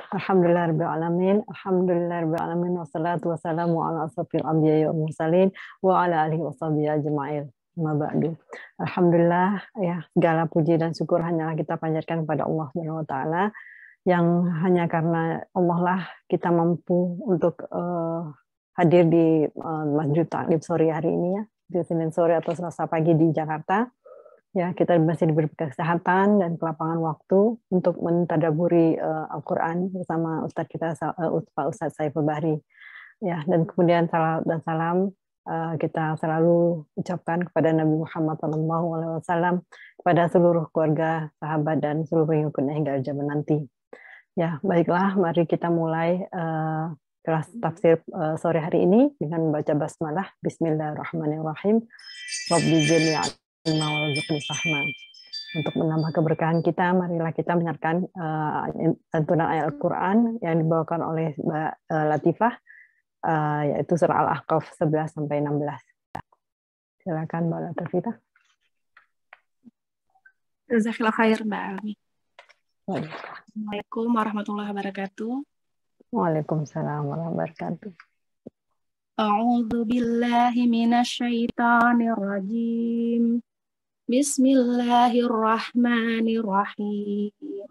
Alhamdulillahirrahmanirrahim. Alhamdulillahirrahmanirrahim. Wassalatu wassalamu ala asrofil anbiya'i wal mursalin wa ala alihi washabihi ajma'in. Ma ba'du. Alhamdulillah, ya, segala puji dan syukur hanyalah kita panjatkan kepada Allah Subhanahu wa taala, yang hanya karena Allah lah kita mampu untuk hadir di Masjid Ta'lim sore hari ini, ya, di Senin sore atau Selasa pagi di Jakarta. Ya, kita masih diberi kesehatan dan kelapangan waktu untuk mentadaburi Al-Quran bersama Ustadz kita, Pak Ustadz Saiful Bahri. Ya, dan kemudian salam dan salam kita selalu ucapkan kepada Nabi Muhammad SAW, kepada seluruh keluarga, sahabat, dan seluruh pengikutnya hingga zaman nanti. Ya, baiklah, mari kita mulai kelas tafsir sore hari ini dengan membaca basmalah. Bismillahirrahmanirrahim. Rabbi jami'an untuk menambah keberkahan kita, marilah kita mendengarkan santunan ayat Al-Quran yang dibawakan oleh Mbak Latifah, yaitu surah Al-Ahqaf 11-16. Silakan Mbak Latifah. Jazakallah khair Mbak Almi. Assalamualaikum warahmatullahi wabarakatuh. Waalaikumsalam warahmatullahi wabarakatuh. A'udzu billahi minasyaitonir rajim. Bismillahirrahmanirrahim.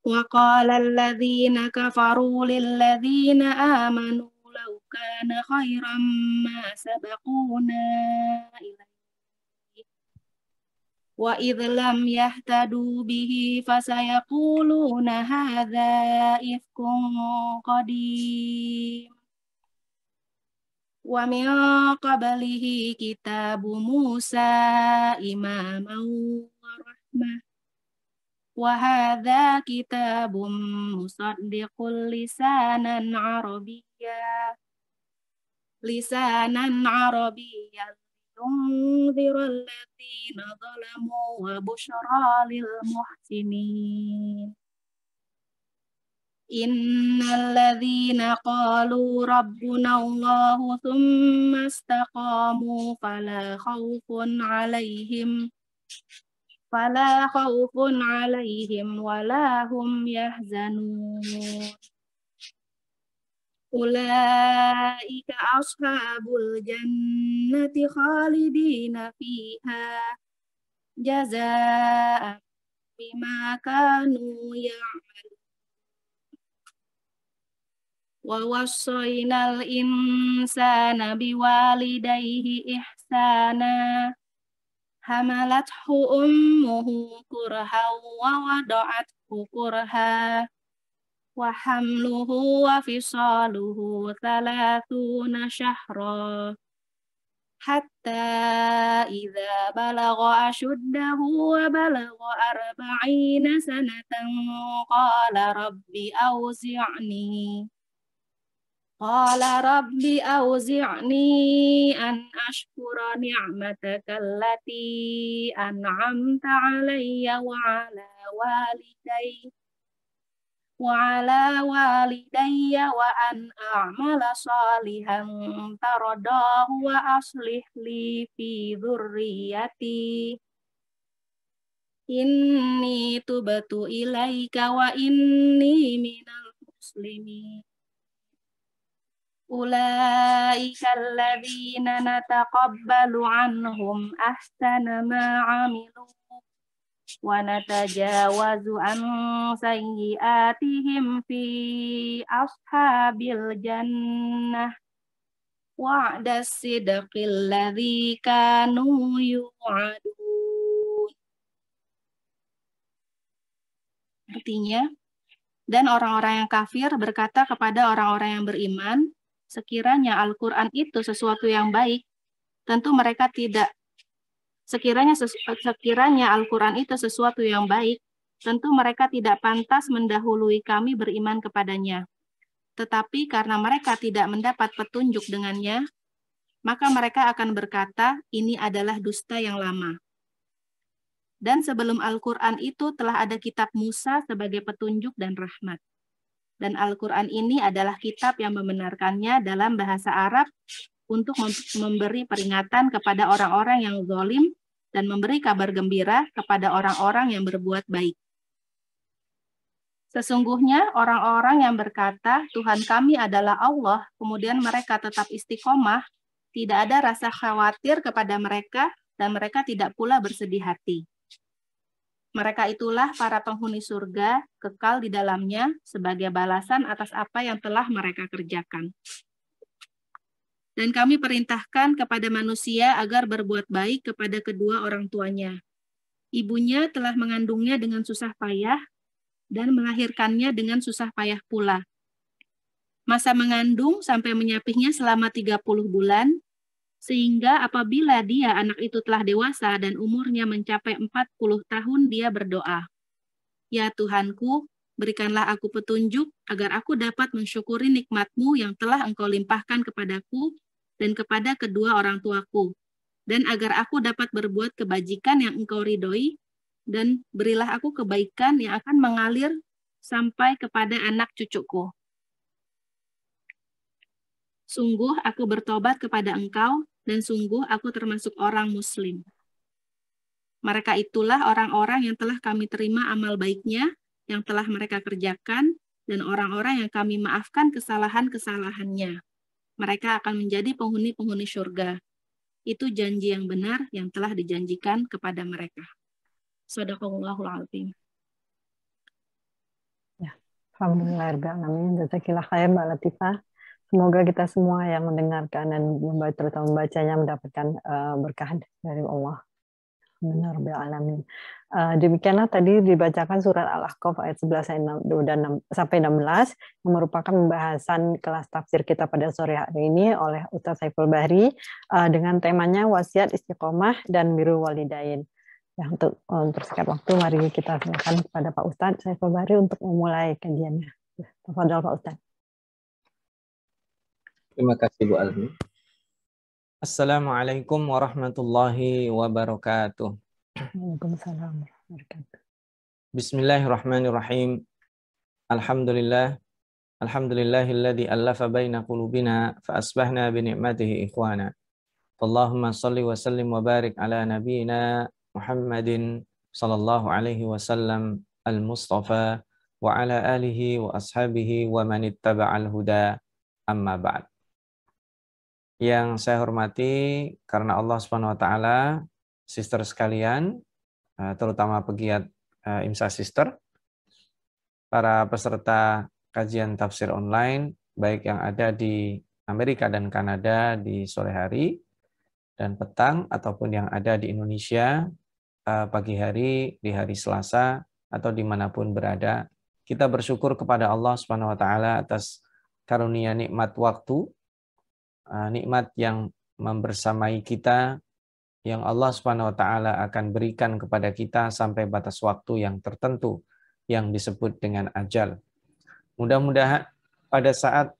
Wa qala alladhina kafaru lilladhina amanu law kana khairan ma sabaquna ilaihi wa idh lam yahtadu bihi fasayaquluna hadza ifkun qadim. Wa min qablihi kitabu Musa imaman wa rahmah wa hadza kitabun musaddiqul lisanan arabiyyan yunziral ladzina zalamu wa busyra lil muhsinin. Innal ladzina qalu rabbuna Allahu tsumma istaqamu fala khaufun 'alaihim wala hum yahzanun. Ulaika ashabul jannati khalidina fiha jazaa'an bima kanu ya'malun. Wa wassaynal insana biwalidayhi ihsana hamalathu ummuhu kurhan wa wada'athu kurha wa hamluhu wa fisaluhu 30 syahra hatta idza balagha ashuddahu wa balagha 40 sanatan qala rabbi awzi'ni an ashkura ni'mataka allati an'amta 'alayya wa 'ala walidayya wa an a'mala salihan taradahu wa aslih li fi dzurriyyati inni tubtu ilaika wa inni minal muslimin. Ulaika alladzina nataqabbalu anhum ahsana ma 'amilu wa natajawazu an sayyi'atihim fi ashabil jannah wa'das sidqil ladzi kanu yu'adun. Artinya, dan orang-orang yang kafir berkata kepada orang-orang yang beriman, sekiranya Al-Quran itu sesuatu yang baik, tentu mereka tidak. Sekiranya Al-Quran itu sesuatu yang baik, tentu mereka tidak pantas mendahului kami beriman kepadanya. Tetapi karena mereka tidak mendapat petunjuk dengannya, maka mereka akan berkata, ini adalah dusta yang lama. Dan sebelum Al-Quran itu telah ada kitab Musa sebagai petunjuk dan rahmat. Dan Al-Quran ini adalah kitab yang membenarkannya dalam bahasa Arab untuk memberi peringatan kepada orang-orang yang zalim dan memberi kabar gembira kepada orang-orang yang berbuat baik. Sesungguhnya orang-orang yang berkata, Tuhan kami adalah Allah, kemudian mereka tetap istiqomah, tidak ada rasa khawatir kepada mereka, dan mereka tidak pula bersedih hati. Mereka itulah para penghuni surga, kekal di dalamnya, sebagai balasan atas apa yang telah mereka kerjakan. Dan kami perintahkan kepada manusia agar berbuat baik kepada kedua orang tuanya. Ibunya telah mengandungnya dengan susah payah, dan melahirkannya dengan susah payah pula. Masa mengandung sampai menyapihnya selama 30 bulan, sehingga apabila dia anak itu telah dewasa dan umurnya mencapai 40 tahun, dia berdoa, "Ya Tuhanku, berikanlah aku petunjuk agar aku dapat mensyukuri nikmat-Mu yang telah Engkau limpahkan kepadaku dan kepada kedua orang tuaku, dan agar aku dapat berbuat kebajikan yang Engkau ridhoi, dan berilah aku kebaikan yang akan mengalir sampai kepada anak cucuku. Sungguh aku bertobat kepada Engkau, dan sungguh aku termasuk orang muslim." Mereka itulah orang-orang yang telah kami terima amal baiknya, yang telah mereka kerjakan, dan orang-orang yang kami maafkan kesalahan-kesalahannya. Mereka akan menjadi penghuni-penghuni surga. Itu janji yang benar yang telah dijanjikan kepada mereka. Shadaqallahul azim. Ya, alhamdulillahirobbilalamin. Jazakillah khair Mbak Latifah. Semoga kita semua yang mendengarkan dan terutama membacanya mendapatkan berkah dari Allah. Alhamdulillahirobbilalamin. Demikianlah tadi dibacakan surat Al-Ahqaf ayat 11 sampai 16 yang merupakan pembahasan kelas tafsir kita pada sore hari ini oleh Ustaz Saiful Bahri dengan temanya wasiat istiqomah dan birrul walidain. Ya, untuk mempersingkat waktu, mari kita silakan kepada Pak Ustadz Saiful Bahri untuk memulai kajiannya. Tafadhol Pak Ustadz. Terima kasih Bu Almi. Assalamualaikum warahmatullahi wabarakatuh. Waalaikumsalam warahmatullahi wabarakatuh. Bismillahirrahmanirrahim. Alhamdulillah. Alhamdulillahilladzi allafa baina qulubina fa asbahna bi ni'matihi ikhwana. Allahumma shalli wa sallim wa barik ala nabiyyina Muhammadin sallallahu alaihi wasallam al-Mustafa wa ala alihi wa ashabihi wa man ittaba'al huda amma ba'd. Yang saya hormati karena Allah Subhanahu wa taala, sister sekalian, terutama pegiat IMSA Sister, para peserta kajian tafsir online baik yang ada di Amerika dan Kanada di sore hari dan petang ataupun yang ada di Indonesia pagi hari, di hari Selasa atau dimanapun berada, kita bersyukur kepada Allah Subhanahu wa taala atas karunia nikmat waktu, nikmat yang membersamai kita, yang Allah Subhanahu wa taala akan berikan kepada kita sampai batas waktu yang tertentu yang disebut dengan ajal. Mudah-mudahan pada saat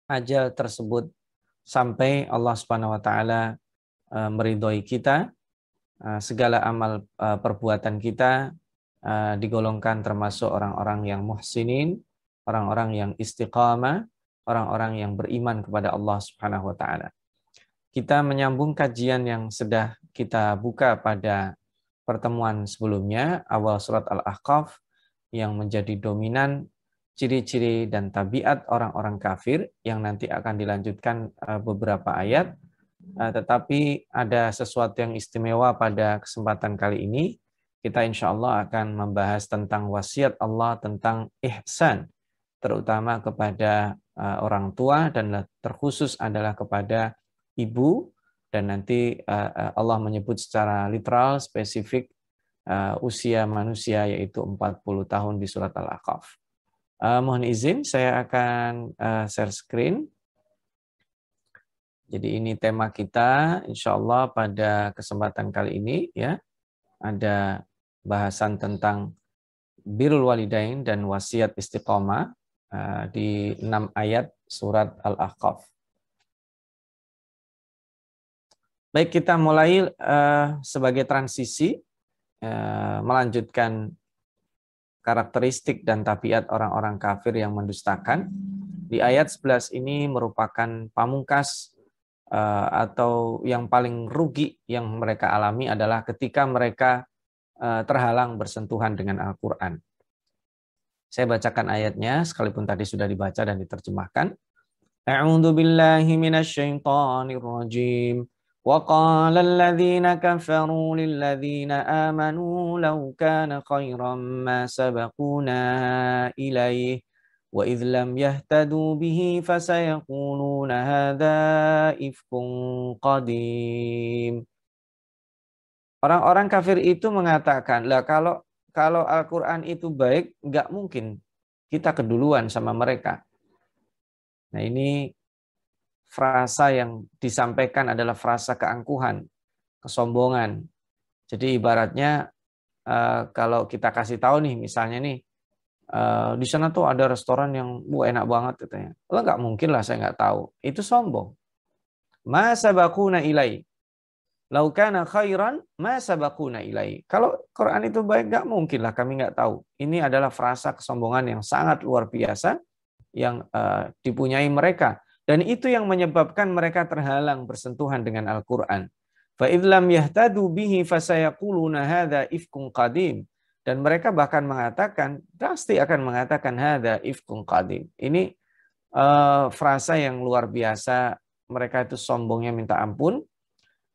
ajal tersebut sampai, Allah Subhanahu wa taala meridhoi kita, segala amal perbuatan kita digolongkan termasuk orang-orang yang muhsinin, orang-orang yang istiqamah, orang-orang yang beriman kepada Allah Subhanahu wa taala. Kita menyambung kajian yang sudah kita buka pada pertemuan sebelumnya, awal surat Al-Ahqaf, yang menjadi dominan ciri-ciri dan tabiat orang-orang kafir, yang nanti akan dilanjutkan beberapa ayat. Tetapi ada sesuatu yang istimewa pada kesempatan kali ini. Kita insya Allah akan membahas tentang wasiat Allah tentang ihsan, terutama kepada orang tua, dan terkhusus adalah kepada ibu. Dan nanti Allah menyebut secara literal, spesifik usia manusia, yaitu 40 tahun di surat Al-Ahqaf. Mohon izin, saya akan share screen. Jadi ini tema kita, insya Allah pada kesempatan kali ini, ya, ada bahasan tentang birrul walidain dan wasiat istiqomah di 6 ayat surat Al-Ahqaf. Baik, kita mulai sebagai transisi, melanjutkan karakteristik dan tabiat orang-orang kafir yang mendustakan. Di ayat 11 ini merupakan pamungkas atau yang paling rugi yang mereka alami adalah ketika mereka terhalang bersentuhan dengan Al-Quran. Saya bacakan ayatnya sekalipun tadi sudah dibaca dan diterjemahkan. A'udzu billahi minasyaitonir rajim. Wa qala alladziina kafaruu lilladziina aamanuu law kaana khairan ma sabaquna ilaihi wa idh lam yahtaduu bihi fasayaquluuna hadza ifkun qadim. Orang-orang kafir itu mengatakan, lah kalau Al-Quran itu baik, nggak mungkin kita keduluan sama mereka. Nah, ini frasa yang disampaikan adalah frasa keangkuhan, kesombongan. Jadi ibaratnya kalau kita kasih tahu nih, misalnya nih, di sana tuh ada restoran yang enak banget katanya. Lah nggak mungkin lah saya nggak tahu. Itu sombong. Ma sabaquna ilai. Lau kana khairan ma sabaquna ilai. Kalau Quran itu baik, nggak mungkin lah kami nggak tahu. Ini adalah frasa kesombongan yang sangat luar biasa yang dipunyai mereka. Dan itu yang menyebabkan mereka terhalang bersentuhan dengan Al-Quran. Fa idh lam yahtadu bihi fasayaquluna hadza ifkun qadim. Dan mereka bahkan mengatakan, pasti akan mengatakan hadza ifkun qadim. Ini frasa yang luar biasa. Mereka itu sombongnya minta ampun.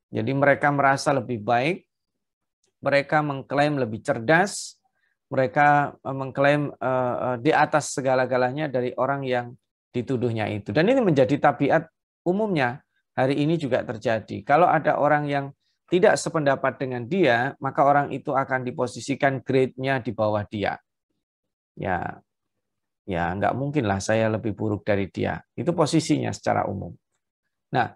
Jadi mereka merasa lebih baik, mereka mengklaim lebih cerdas, mereka mengklaim di atas segala-galanya dari orang yang dituduhnya itu. Dan ini menjadi tabiat umumnya hari ini juga terjadi. Kalau ada orang yang tidak sependapat dengan dia, maka orang itu akan diposisikan grade-nya di bawah dia. Ya nggak mungkin lah saya lebih buruk dari dia. Itu posisinya secara umum. Nah,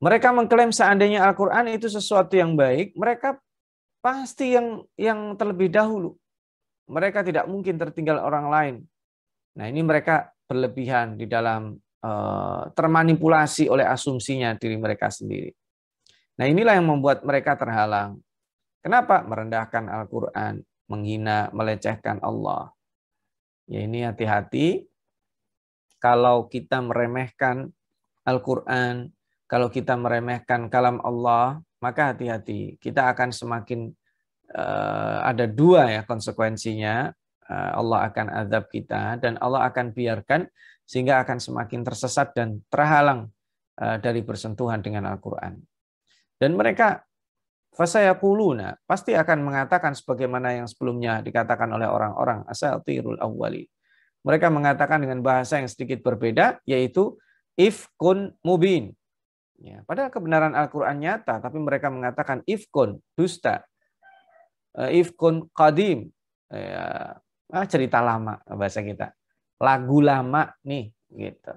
mereka mengklaim seandainya Al-Quran itu sesuatu yang baik, mereka pasti yang terlebih dahulu. Mereka tidak mungkin tertinggal orang lain. Nah, ini mereka berlebihan di dalam termanipulasi oleh asumsinya diri mereka sendiri. Nah, inilah yang membuat mereka terhalang. Kenapa? Merendahkan Al-Quran, menghina, melecehkan Allah. Ya, ini hati-hati kalau kita meremehkan Al-Quran, kalau kita meremehkan kalam Allah, maka hati-hati. Kita akan semakin ada dua ya konsekuensinya. Allah akan azab kita dan Allah akan biarkan sehingga akan semakin tersesat dan terhalang dari bersentuhan dengan Al-Quran. Dan mereka fasayaquluna pasti akan mengatakan sebagaimana yang sebelumnya dikatakan oleh orang-orang asatirul awwali. Mereka mengatakan dengan bahasa yang sedikit berbeda, yaitu ifkun mubin. Ya, padahal kebenaran Al-Quran nyata, tapi mereka mengatakan ifkun, dusta, ifkun qadim, ya, cerita lama bahasa kita, lagu lama nih, gitu.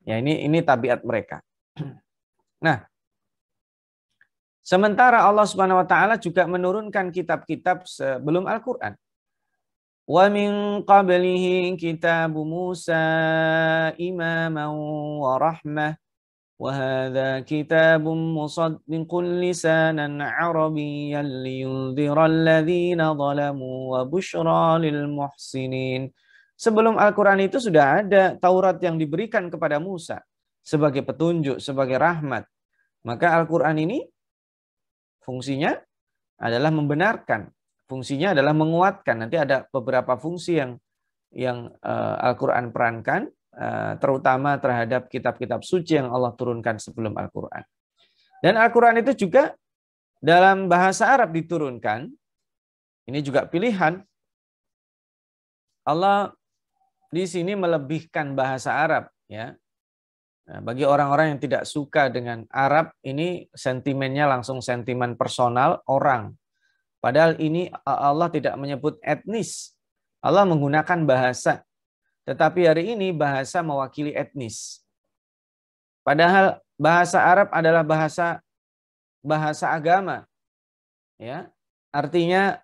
Ya ini tabiat mereka. Nah, sementara Allah Subhanahu Wa Taala juga menurunkan kitab-kitab sebelum Al-Quran. Wa min qablihi kitabu Musa imaman wa rahmah. وهذا كتاب مصدق لسانا عربيا لينذر الذين ظلموا وبشرى للمحسنين. Sebelum Al-Quran itu sudah ada Taurat yang diberikan kepada Musa sebagai petunjuk, sebagai rahmat. Maka Al-Quran ini fungsinya adalah membenarkan, fungsinya adalah menguatkan. Nanti ada beberapa fungsi yang Al-Quran perankan, terutama terhadap kitab-kitab suci yang Allah turunkan sebelum Al-Quran. Dan Al-Quran itu juga dalam bahasa Arab diturunkan. Ini juga pilihan. Allah di sini melebihkan bahasa Arab. Ya. Nah, bagi orang-orang yang tidak suka dengan Arab, ini sentimennya langsung sentimen personal orang. Padahal ini Allah tidak menyebut etnis. Allah menggunakan bahasa. Tetapi hari ini bahasa mewakili etnis. Padahal bahasa Arab adalah bahasa agama. Ya, artinya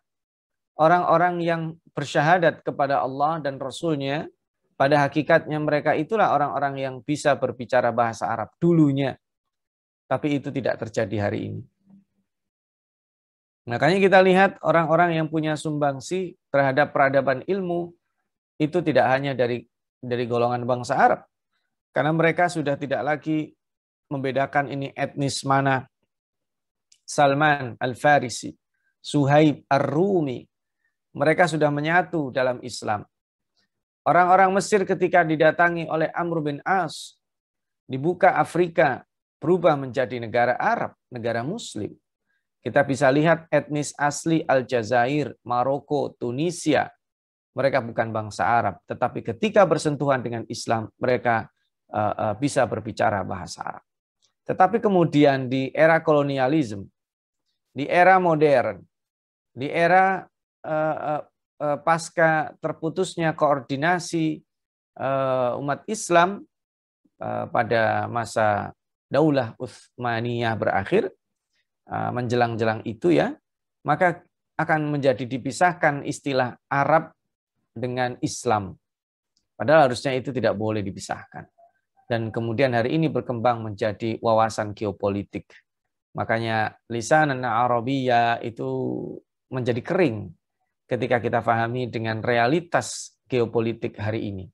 orang-orang yang bersyahadat kepada Allah dan Rasul-Nya, pada hakikatnya mereka itulah orang-orang yang bisa berbicara bahasa Arab dulunya. Tapi itu tidak terjadi hari ini. Makanya kita lihat orang-orang yang punya sumbangsi terhadap peradaban ilmu, itu tidak hanya dari golongan bangsa Arab. Karena mereka sudah tidak lagi membedakan ini etnis mana. Salman Al-Farisi, Suhaib Ar-Rumi, Mereka sudah menyatu dalam Islam. Orang-orang Mesir ketika didatangi oleh Amr bin As, dibuka Afrika, berubah menjadi negara Arab, negara Muslim. Kita bisa lihat etnis asli Aljazair, Maroko, Tunisia. Mereka bukan bangsa Arab, tetapi ketika bersentuhan dengan Islam, mereka bisa berbicara bahasa Arab. Tetapi kemudian di era kolonialisme, di era modern, di era pasca terputusnya koordinasi umat Islam pada masa Daulah Utsmaniyah berakhir, menjelang-jelang itu ya, maka akan menjadi dipisahkan istilah Arab dengan Islam. Padahal harusnya itu tidak boleh dipisahkan. Dan kemudian hari ini berkembang menjadi wawasan geopolitik. Makanya lisanan Arabiyya itu menjadi kering ketika kita pahami dengan realitas geopolitik hari ini.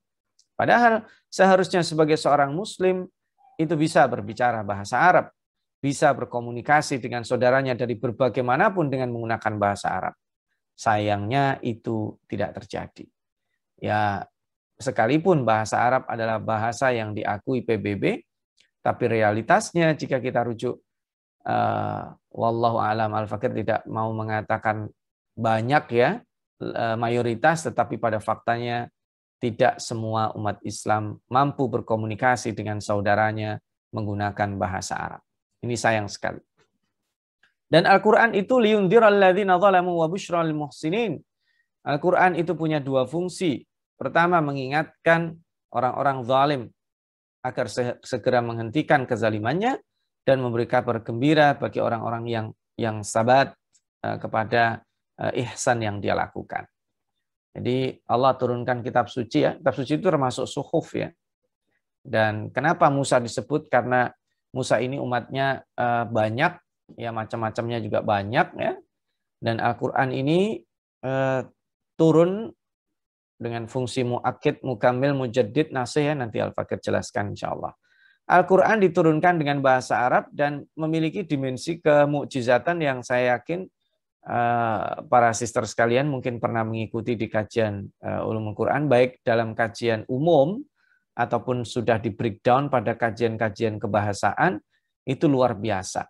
Padahal seharusnya sebagai seorang Muslim itu bisa berbicara bahasa Arab, bisa berkomunikasi dengan saudaranya dari berbagai manapun dengan menggunakan bahasa Arab. Sayangnya itu tidak terjadi. Ya, sekalipun bahasa Arab adalah bahasa yang diakui PBB, tapi realitasnya jika kita rujuk, wallahu a'lam, Al-Fakir tidak mau mengatakan banyak ya, mayoritas, tetapi pada faktanya tidak semua umat Islam mampu berkomunikasi dengan saudaranya menggunakan bahasa Arab. Ini sayang sekali. Dan Al-Quran itu liyundiral ladzina zalamu wa busyral lil muhsinin. Al-Quran itu punya dua fungsi. Pertama, mengingatkan orang-orang zalim agar segera menghentikan kezalimannya dan memberi kabar gembira bagi orang-orang yang sabat kepada ihsan yang dia lakukan. Jadi Allah turunkan kitab suci ya. Kitab suci itu termasuk suhuf ya. Dan kenapa Musa disebut? Karena Musa ini umatnya banyak, ya macam-macamnya juga banyak ya. Dan Al-Quran ini turun dengan fungsi mu'akid, mukamil, mujaddid, nasih ya. Nanti Al-Fakir jelaskan insya Allah. Al-Quran diturunkan dengan bahasa Arab dan memiliki dimensi kemukjizatan yang saya yakin para sister sekalian mungkin pernah mengikuti di kajian Ulumul Quran, baik dalam kajian umum ataupun sudah di breakdown pada kajian-kajian kebahasaan. Itu luar biasa.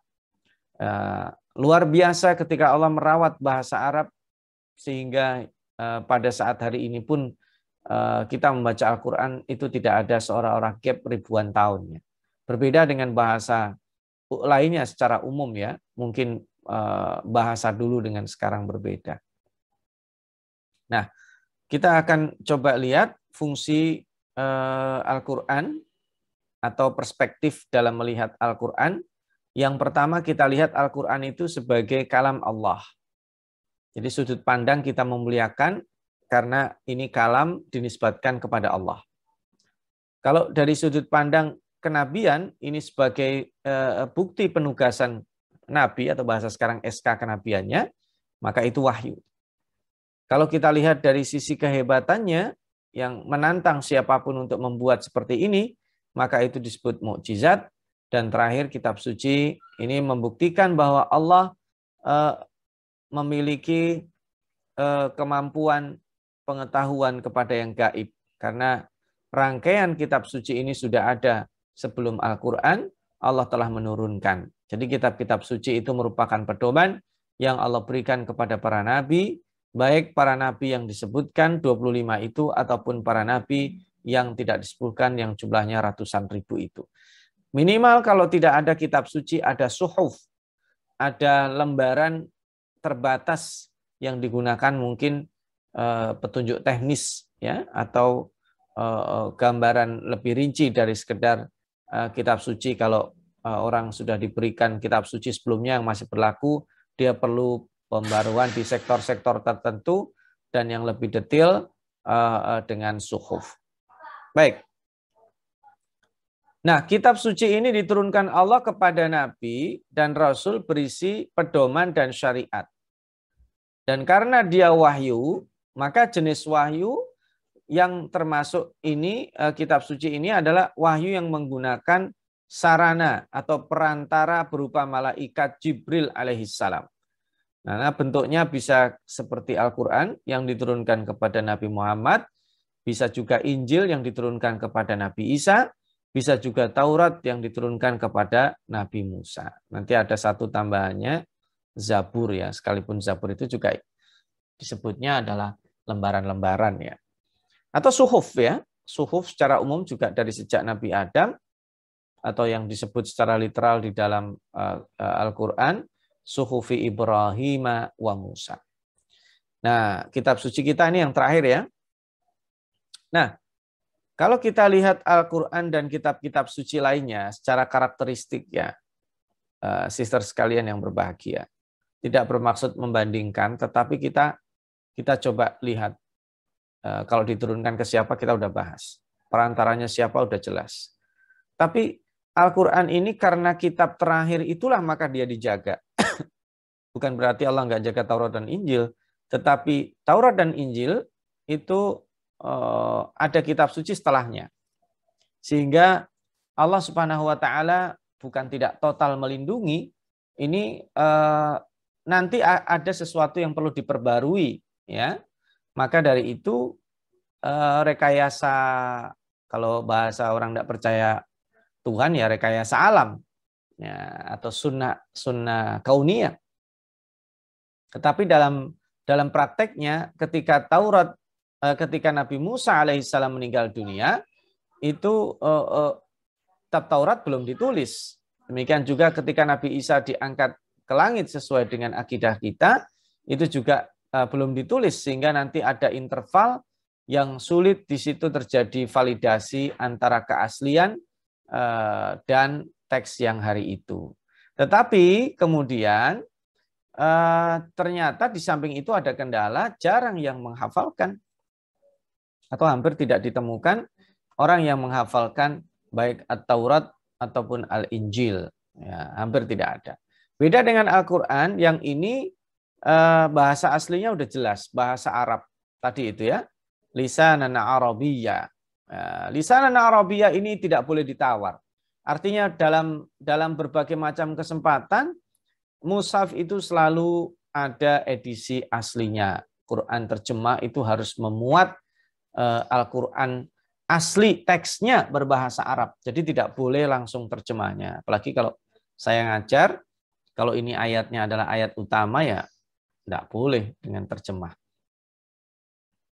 Luar biasa ketika Allah merawat bahasa Arab sehingga pada saat hari ini pun kita membaca Al-Quran itu tidak ada seolah-olah gap ribuan tahunnya. Berbeda dengan bahasa lainnya secara umum ya, mungkin bahasa dulu dengan sekarang berbeda. Nah, kita akan coba lihat fungsi Al-Quran atau perspektif dalam melihat Al-Quran. Yang pertama kita lihat Al-Quran itu sebagai kalam Allah. Jadi sudut pandang kita memuliakan karena ini kalam dinisbatkan kepada Allah. Kalau dari sudut pandang kenabian, ini sebagai bukti penugasan Nabi atau bahasa sekarang SK kenabiannya, maka itu wahyu. Kalau kita lihat dari sisi kehebatannya, yang menantang siapapun untuk membuat seperti ini, maka itu disebut mukjizat. Dan terakhir kitab suci ini membuktikan bahwa Allah memiliki kemampuan pengetahuan kepada yang gaib. Karena rangkaian kitab suci ini sudah ada sebelum Al-Quran, Allah telah menurunkan. Jadi kitab-kitab suci itu merupakan pedoman yang Allah berikan kepada para nabi, baik para nabi yang disebutkan 25 itu ataupun para nabi yang tidak disebutkan yang jumlahnya ratusan ribu itu. Minimal kalau tidak ada kitab suci, ada suhuf, ada lembaran terbatas yang digunakan mungkin petunjuk teknis ya, atau gambaran lebih rinci dari sekedar kitab suci. Kalau orang sudah diberikan kitab suci sebelumnya yang masih berlaku, dia perlu pembaruan di sektor-sektor tertentu dan yang lebih detail dengan suhuf. Baik. Nah, kitab suci ini diturunkan Allah kepada Nabi dan Rasul berisi pedoman dan syariat. Dan karena dia wahyu, maka jenis wahyu yang termasuk ini, kitab suci ini adalah wahyu yang menggunakan sarana atau perantara berupa malaikat Jibril alaihissalam. Nah, bentuknya bisa seperti Al-Quran yang diturunkan kepada Nabi Muhammad, bisa juga Injil yang diturunkan kepada Nabi Isa, bisa juga Taurat yang diturunkan kepada Nabi Musa. Nanti ada satu tambahannya, Zabur ya, sekalipun Zabur itu juga disebutnya adalah lembaran-lembaran ya. Atau suhuf ya, suhuf secara umum juga dari sejak Nabi Adam, atau yang disebut secara literal di dalam Al-Quran, suhufi Ibrahim wa Musa. Nah, kitab suci kita ini yang terakhir ya. Nah, kalau kita lihat Al-Quran dan kitab-kitab suci lainnya secara karakteristik ya, sister sekalian yang berbahagia, tidak bermaksud membandingkan, tetapi kita coba lihat, kalau diturunkan ke siapa kita udah bahas, perantaranya siapa udah jelas. Tapi Al-Quran ini karena kitab terakhir itulah maka dia dijaga. Bukan berarti Allah nggak jaga Taurat dan Injil, tetapi Taurat dan Injil itu ada kitab suci setelahnya. Sehingga Allah Subhanahu wa taala bukan tidak total melindungi, ini nanti ada sesuatu yang perlu diperbarui ya. Maka dari itu rekayasa, kalau bahasa orang tidak percaya Tuhan ya rekayasa alam ya, atau sunnah kauniyah. Tetapi dalam prakteknya ketika Nabi Musa alaihissalam meninggal dunia, itu kitab Taurat belum ditulis. Demikian juga ketika Nabi Isa diangkat ke langit sesuai dengan akidah kita, itu juga belum ditulis, sehingga nanti ada interval yang sulit di situ terjadi validasi antara keaslian dan teks yang hari itu. Tetapi kemudian ternyata di samping itu ada kendala, jarang yang menghafalkan atau hampir tidak ditemukan orang yang menghafalkan baik At-Taurat ataupun Al-Injil. Ya, hampir tidak ada. Beda dengan Al-Quran yang ini bahasa aslinya udah jelas, bahasa Arab tadi itu ya, lisanan Arabiyyah. Lisanan Arabiyyah ini tidak boleh ditawar. Artinya dalam berbagai macam kesempatan, mushaf itu selalu ada edisi aslinya. Quran terjemah itu harus memuat Al-Quran asli, teksnya berbahasa Arab. Jadi tidak boleh langsung terjemahnya. Apalagi kalau saya ngajar, kalau ini ayatnya adalah ayat utama ya tidak boleh dengan terjemah.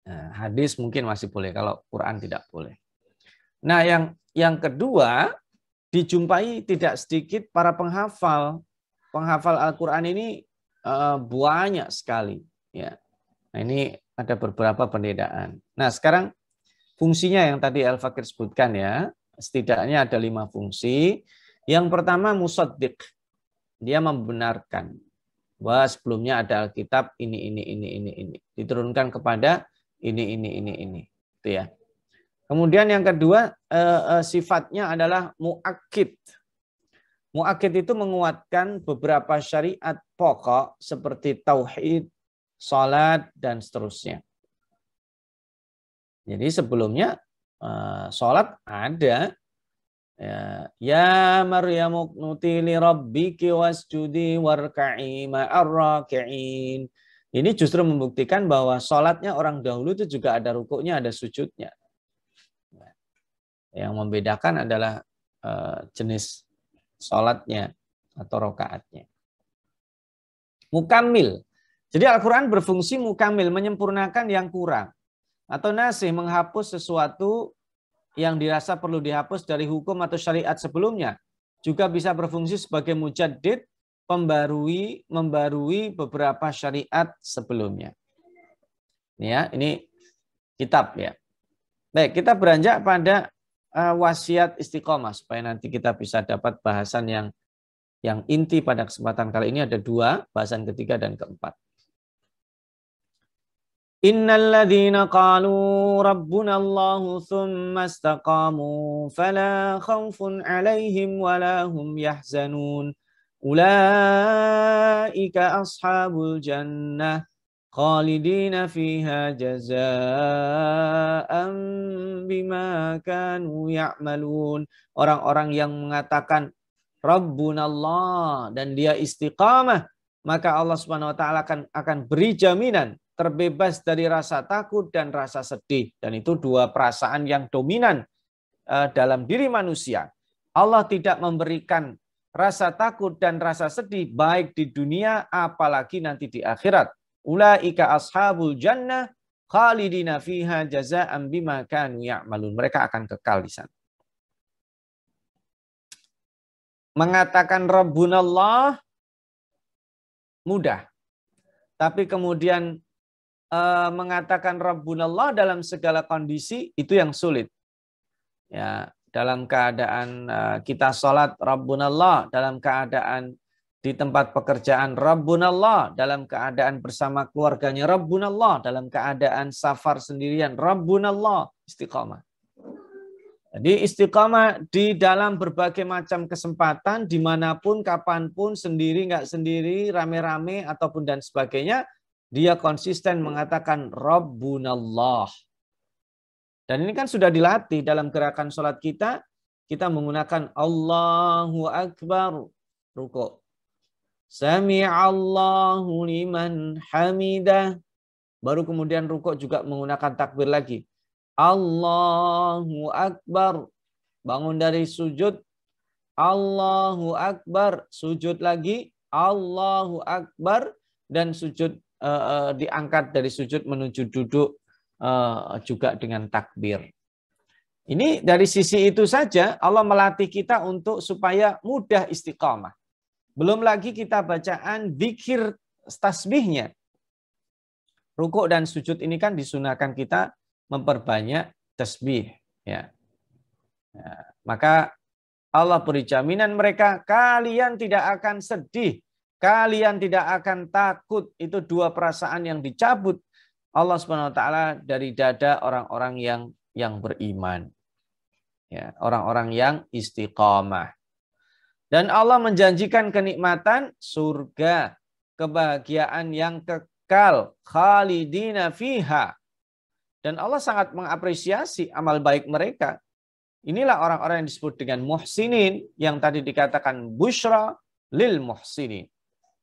Nah, hadis mungkin masih boleh, kalau Quran tidak boleh. Nah, yang kedua, dijumpai tidak sedikit para penghafal Al-Quran ini banyak sekali. Ya. Nah, ini ada beberapa perbedaan. Nah, sekarang fungsinya yang tadi Al-Fakir sebutkan ya, setidaknya ada 5 fungsi. Yang pertama musaddiq, dia membenarkan bahwa sebelumnya ada Alkitab ini diturunkan kepada ini itu ya. Kemudian yang kedua sifatnya adalah muakkid. Muakkid itu menguatkan beberapa syariat pokok seperti tauhid, salat dan seterusnya. Jadi sebelumnya salat ada ya Maryamu qnuti li rabbiki wasjudi warka'i ma'ar raki'in. Ini justru membuktikan bahwa sholatnya orang dahulu itu juga ada rukuknya, ada sujudnya. Yang membedakan adalah jenis sholatnya atau rokaatnya. Mukammil. Jadi Al-Quran berfungsi mukammil, menyempurnakan yang kurang. Atau nasih, menghapus sesuatu yang dirasa perlu dihapus dari hukum atau syariat sebelumnya. Juga bisa berfungsi sebagai mujaddid, membarui beberapa syariat sebelumnya. Ya, ini kitab ya. Baik, kita beranjak pada wasiat istiqomah supaya nanti kita bisa dapat bahasan yang inti pada kesempatan kali ini. Ada 2, bahasan ketiga dan keempat. Innal ladzina qalu rabbuna Allahu tsumma istaqamu fala khaufun 'alaihim wala hum yahzanun. Ulaika ashabul jannah khalidina fiha jazaa'an bima kanu ya'malun. Orang-orang yang mengatakan Rabbunallah dan dia istiqamah maka Allah Subhanahu wa taala akan beri jaminan terbebas dari rasa takut dan rasa sedih. Dan itu dua perasaan yang dominan dalam diri manusia. Allah tidak memberikan rasa takut dan rasa sedih baik di dunia apalagi nanti di akhirat. Ulaika ashabul jannah khalidina fiha jazaa'an bima kanu ya'malun. Mereka akan kekal di sana. Mengatakan Rabbunallah mudah. Tapi kemudian mengatakan Rabbunallah dalam segala kondisi itu yang sulit. Ya, dalam keadaan kita sholat Rabbunallah, dalam keadaan di tempat pekerjaan Rabbunallah, dalam keadaan bersama keluarganya Rabbunallah, dalam keadaan safar sendirian Rabbunallah, istiqamah. Jadi istiqamah di dalam berbagai macam kesempatan, dimanapun, kapanpun, sendiri, nggak sendiri, rame-rame, ataupun dan sebagainya, dia konsisten mengatakan Rabbunallah. Dan ini kan sudah dilatih dalam gerakan sholat kita menggunakan Allahu Akbar, rukuk. Sami'allahu liman hamidah. Baru kemudian rukuk juga menggunakan takbir lagi. Allahu Akbar. Bangun dari sujud. Allahu Akbar. Sujud lagi. Allahu Akbar. Dan sujud diangkat dari sujud menuju duduk juga dengan takbir. Ini dari sisi itu saja Allah melatih kita untuk supaya mudah istiqamah. Belum lagi kita bacaan zikir tasbihnya. Rukuk dan sujud ini kan disunahkan kita memperbanyak tasbih. Ya. Maka Allah beri jaminan mereka, kalian tidak akan sedih, kalian tidak akan takut. Itu dua perasaan yang dicabut Allah Subhanahu wa taala dari dada orang-orang yang beriman. Ya, orang-orang yang istiqamah. Dan Allah menjanjikan kenikmatan surga, kebahagiaan yang kekal, khalidina fiha. Dan Allah sangat mengapresiasi amal baik mereka. Inilah orang-orang yang disebut dengan muhsinin, yang tadi dikatakan busyra lil muhsinin.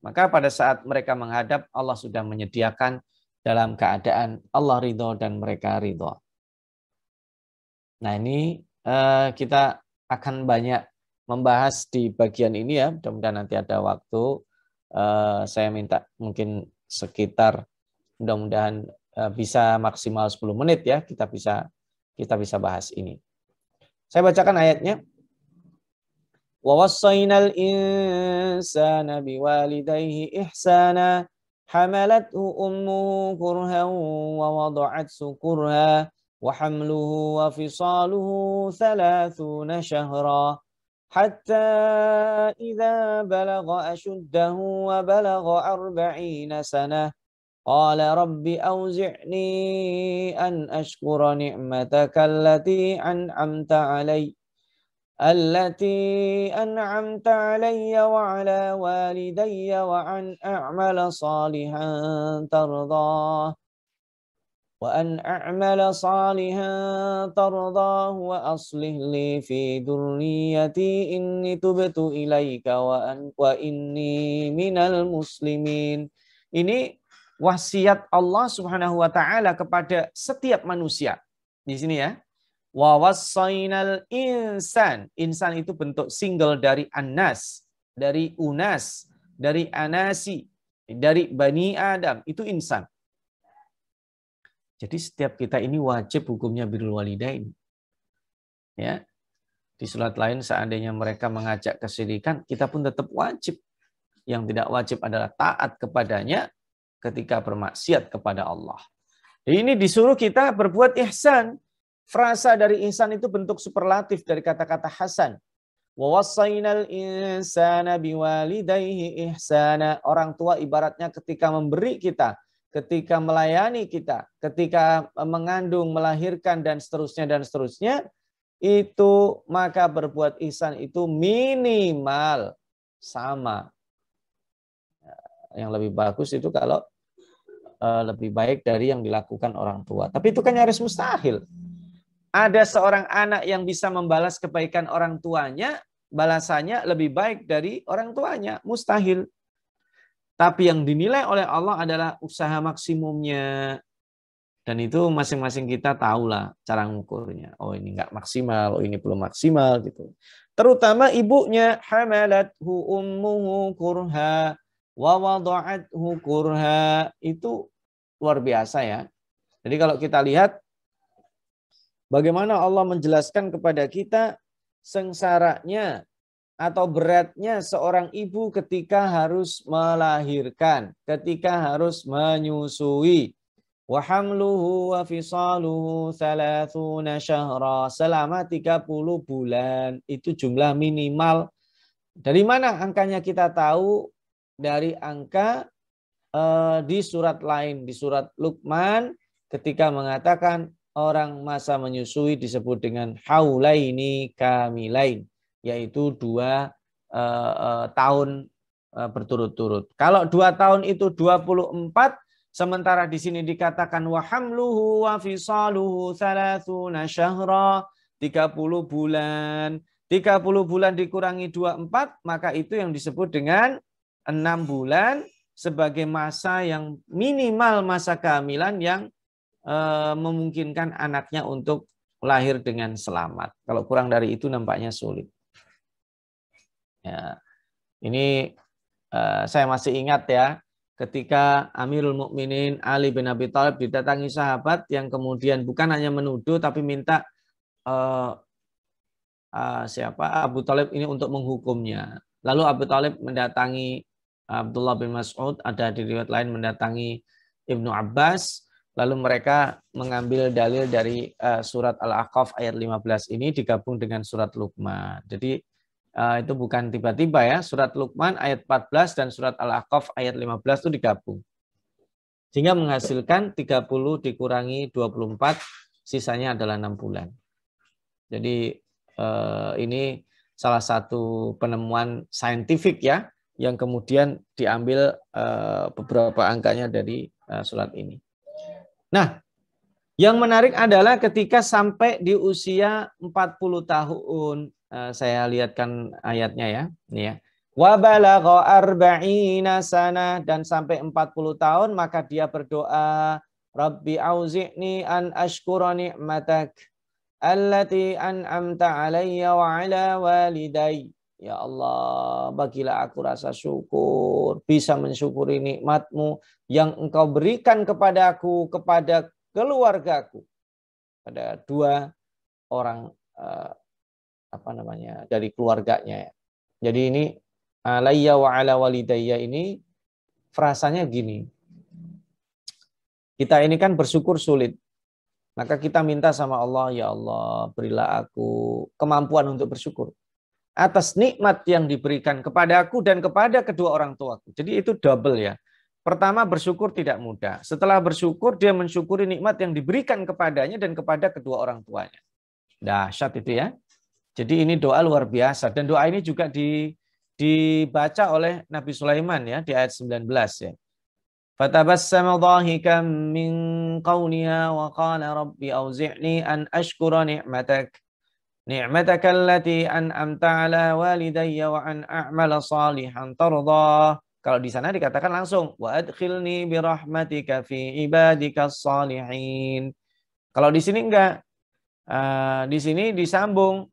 Maka pada saat mereka menghadap, Allah sudah menyediakan dalam keadaan Allah ridho dan mereka ridho. Nah ini kita akan banyak membahas di bagian ini ya. Mudah-mudahan nanti ada waktu. Saya minta mungkin sekitar mudah-mudahan bisa maksimal 10 menit ya. Kita bisa bahas ini. Saya bacakan ayatnya. Wa wassaynal insana biwalidayhi ihsana hamalathu ummuhu kurhan wa wada'athu kurha wa hamluhu wa fisaluhu 30 shahra hatta idza balagha ashuddahu wa balagha 40 sanah qala rabbi awzi'ni an ashkura ni'mataka allati an'amta alayya wa ala walidayya wa an a'mala salihan tardah wa aslih li fi dhurriyyati inni tubtu ilaika wa inni minal muslimin. Ini wasiat Allah Subhanahu wa taala kepada setiap manusia. Di sini ya. Wa wassaynal insan. Insan itu bentuk single dari annas, dari unas, dari anasi, dari bani Adam. Itu insan. Jadi setiap kita ini wajib hukumnya birrul walidain. Ya. Di surat lain seandainya mereka mengajak kesyirikan, kita pun tetap wajib. Yang tidak wajib adalah taat kepadanya ketika bermaksiat kepada Allah. Jadi ini disuruh kita berbuat ihsan. Frasa dari ihsan itu bentuk superlatif dari kata-kata hasan. Wa wassaynal insana biwalidayhi ihsana. Orang tua ibaratnya ketika memberi kita, ketika melayani kita, ketika mengandung, melahirkan, dan seterusnya, itu maka berbuat ihsan itu minimal sama. Yang lebih bagus itu kalau lebih baik dari yang dilakukan orang tua. Tapi itu kan nyaris mustahil. Ada seorang anak yang bisa membalas kebaikan orang tuanya, balasannya lebih baik dari orang tuanya. Mustahil. Tapi yang dinilai oleh Allah adalah usaha maksimumnya. Dan itu masing-masing kita tahulah cara ngukurnya. Oh ini nggak maksimal, oh ini belum maksimal gitu. Terutama ibunya, hamalathu ummuhu kurha wa wada'athu kurha, itu luar biasa ya. Jadi kalau kita lihat bagaimana Allah menjelaskan kepada kita sengsaranya atau beratnya seorang ibu ketika harus melahirkan, ketika harus menyusui. Wa hamluhu wa fisaluhu 30 syahra, selama 30 bulan. Itu jumlah minimal. Dari mana angkanya kita tahu? Dari angka di surat lain, di surat Luqman ketika mengatakan orang masa menyusui disebut dengan haulaini kamilain, yaitu 2 tahun berturut-turut. Kalau 2 tahun itu 24, sementara di sini dikatakan wa hamluhu wa fisaluhu 30 syahra, 30 bulan. 30 bulan dikurangi 24, maka itu yang disebut dengan 6 bulan sebagai masa yang minimal masa kehamilan yang memungkinkan anaknya untuk lahir dengan selamat. Kalau kurang dari itu nampaknya sulit. Ya, ini saya masih ingat ya, ketika Amirul Mukminin Ali bin Abi Thalib didatangi sahabat yang kemudian bukan hanya menuduh tapi minta Abu Thalib ini untuk menghukumnya. Lalu Abu Thalib mendatangi Abdullah bin Mas'ud, ada di riwayat lain mendatangi Ibnu Abbas, lalu mereka mengambil dalil dari surat Al-Ahqaf ayat 15 ini digabung dengan surat Luqman. Jadi itu bukan tiba-tiba ya, surat Luqman ayat 14 dan surat Al-Ahqaf ayat 15 itu digabung. Sehingga menghasilkan 30 dikurangi 24, sisanya adalah 6 bulan. Jadi ini salah satu penemuan saintifik ya, yang kemudian diambil beberapa angkanya dari surat ini. Nah, yang menarik adalah ketika sampai di usia 40 tahun, saya lihatkan ayatnya ya, ini ya. Wa balagha arba'ina sanah, dan sampai 40 tahun maka dia berdoa, Rabbi auzi'ni an ashkura ni'matak allati an'amta alayya wa ala walidayya. Ya Allah, bagilah aku rasa syukur, bisa mensyukuri nikmat-Mu yang Engkau berikan kepadaku, kepada keluargaku, pada 2 orang dari keluarganya. Jadi ini alayya wa ala walidayya ini frasanya gini. Kita ini kan bersyukur sulit. Maka kita minta sama Allah, ya Allah, berilah aku kemampuan untuk bersyukur atas nikmat yang diberikan kepadaku dan kepada kedua orang tuaku. Jadi itu double ya. Pertama, bersyukur tidak mudah. Setelah bersyukur, dia mensyukuri nikmat yang diberikan kepadanya dan kepada kedua orang tuanya. Dahsyat itu ya. Jadi ini doa luar biasa. Dan doa ini juga dibaca oleh Nabi Sulaiman ya di ayat 19 ya. Fatabassama dhahikan min qawliha wa qala rabbi auzi'ni an ashkura ni'mataka allati an'amta ala walidayya wa an a'mala salihan tardah. Kalau di sana dikatakan langsung wa adkhilni bi rahmatika fi ibadikas salihin. Kalau di sini enggak. Di sini disambung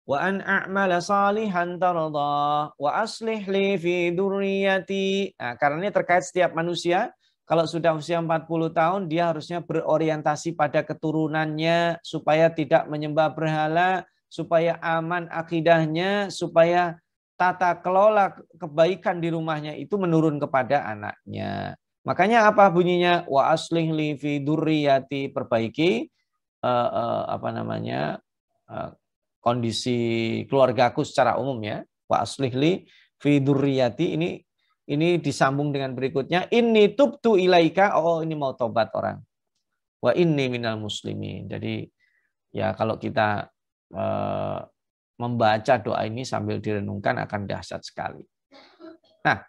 wa an a'mala salihan tardah wa aslih li fi dzurriyyati. Nah, karena ini terkait setiap manusia. Kalau sudah usia 40 tahun, dia harusnya berorientasi pada keturunannya supaya tidak menyembah berhala, supaya aman akidahnya, supaya tata kelola kebaikan di rumahnya itu menurun kepada anaknya. Makanya apa bunyinya? Wa aslih li fi dzurriyyati, perbaiki kondisi keluargaku secara umum ya. Wa aslih li fi dzurriyyati, ini disambung dengan berikutnya, inni tubtu ilaika, oh ini mau tobat orang. Wa inni minal muslimin. Jadi ya kalau kita membaca doa ini sambil direnungkan akan dahsyat sekali. Nah,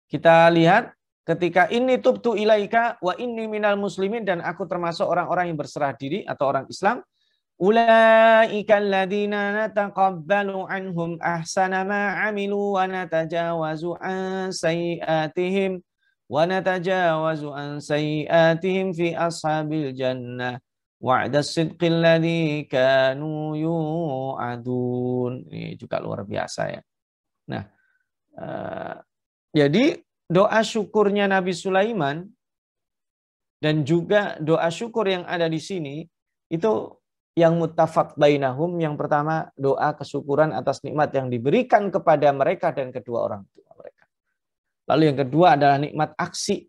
kita lihat ketika inni tubtu ilaika wa inni minal muslimin, dan aku termasuk orang-orang yang berserah diri atau orang Islam, Ulaika alladziina nataqabbalu anhum ahsana ma 'amilu wa natajawazu an sayyi'atihim fi ashabil jannah wa'da sidqil ladzi kanu yu'adun. Ini juga luar biasa ya. Nah, jadi doa syukurnya Nabi Sulaiman dan juga doa syukur yang ada di sini itu yang muttafaq bainahum. Yang pertama doa kesyukuran atas nikmat yang diberikan kepada mereka dan kedua orang tua mereka. Lalu yang kedua adalah nikmat aksi,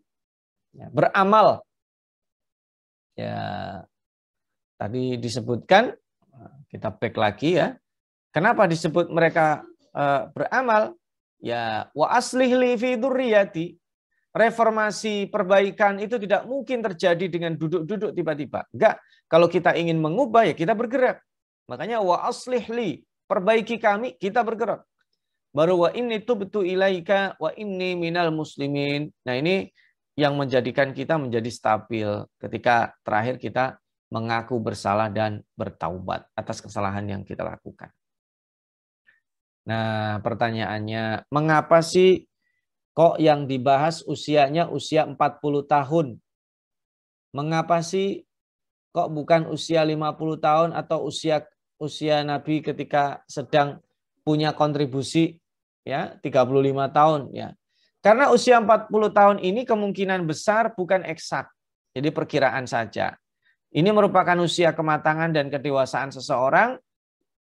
ya, beramal. Ya, tadi disebutkan, kita back lagi ya. Kenapa disebut mereka beramal? Ya, wa aslih li fi dzurriyyati. Reformasi perbaikan itu tidak mungkin terjadi dengan duduk-duduk tiba-tiba. Enggak, kalau kita ingin mengubah ya kita bergerak. Makanya wa aslih li, perbaiki kami, kita bergerak. Baru wa inni tubtu ilaika wa inni minal muslimin. Nah, ini yang menjadikan kita menjadi stabil ketika terakhir kita mengaku bersalah dan bertaubat atas kesalahan yang kita lakukan. Nah, pertanyaannya, mengapa sih kok yang dibahas usianya usia 40 tahun? Mengapa sih kok bukan usia 50 tahun atau usia Nabi ketika sedang punya kontribusi ya 35 tahun ya? Karena usia 40 tahun ini kemungkinan besar bukan eksak. Jadi perkiraan saja. Ini merupakan usia kematangan dan kedewasaan seseorang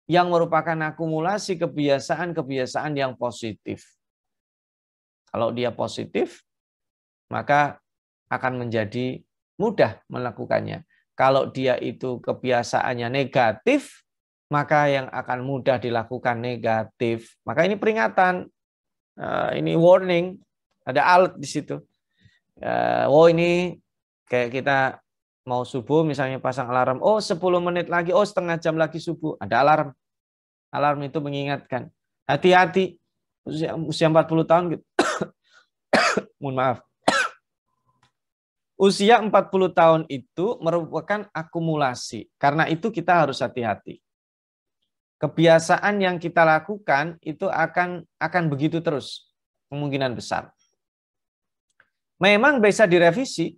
yang merupakan akumulasi kebiasaan-kebiasaan yang positif. Kalau dia positif, maka akan menjadi mudah melakukannya. Kalau dia itu kebiasaannya negatif, maka yang akan mudah dilakukan negatif. Maka ini peringatan, ini warning, ada alert di situ. Oh, ini kayak kita mau subuh misalnya pasang alarm, oh 10 menit lagi, oh setengah jam lagi subuh, ada alarm. Alarm itu mengingatkan, hati-hati, usia 40 tahun gitu. Mohon maaf. Usia 40 tahun itu merupakan akumulasi. Karena itu kita harus hati-hati. Kebiasaan yang kita lakukan itu akan begitu terus, kemungkinan besar. Memang bisa direvisi,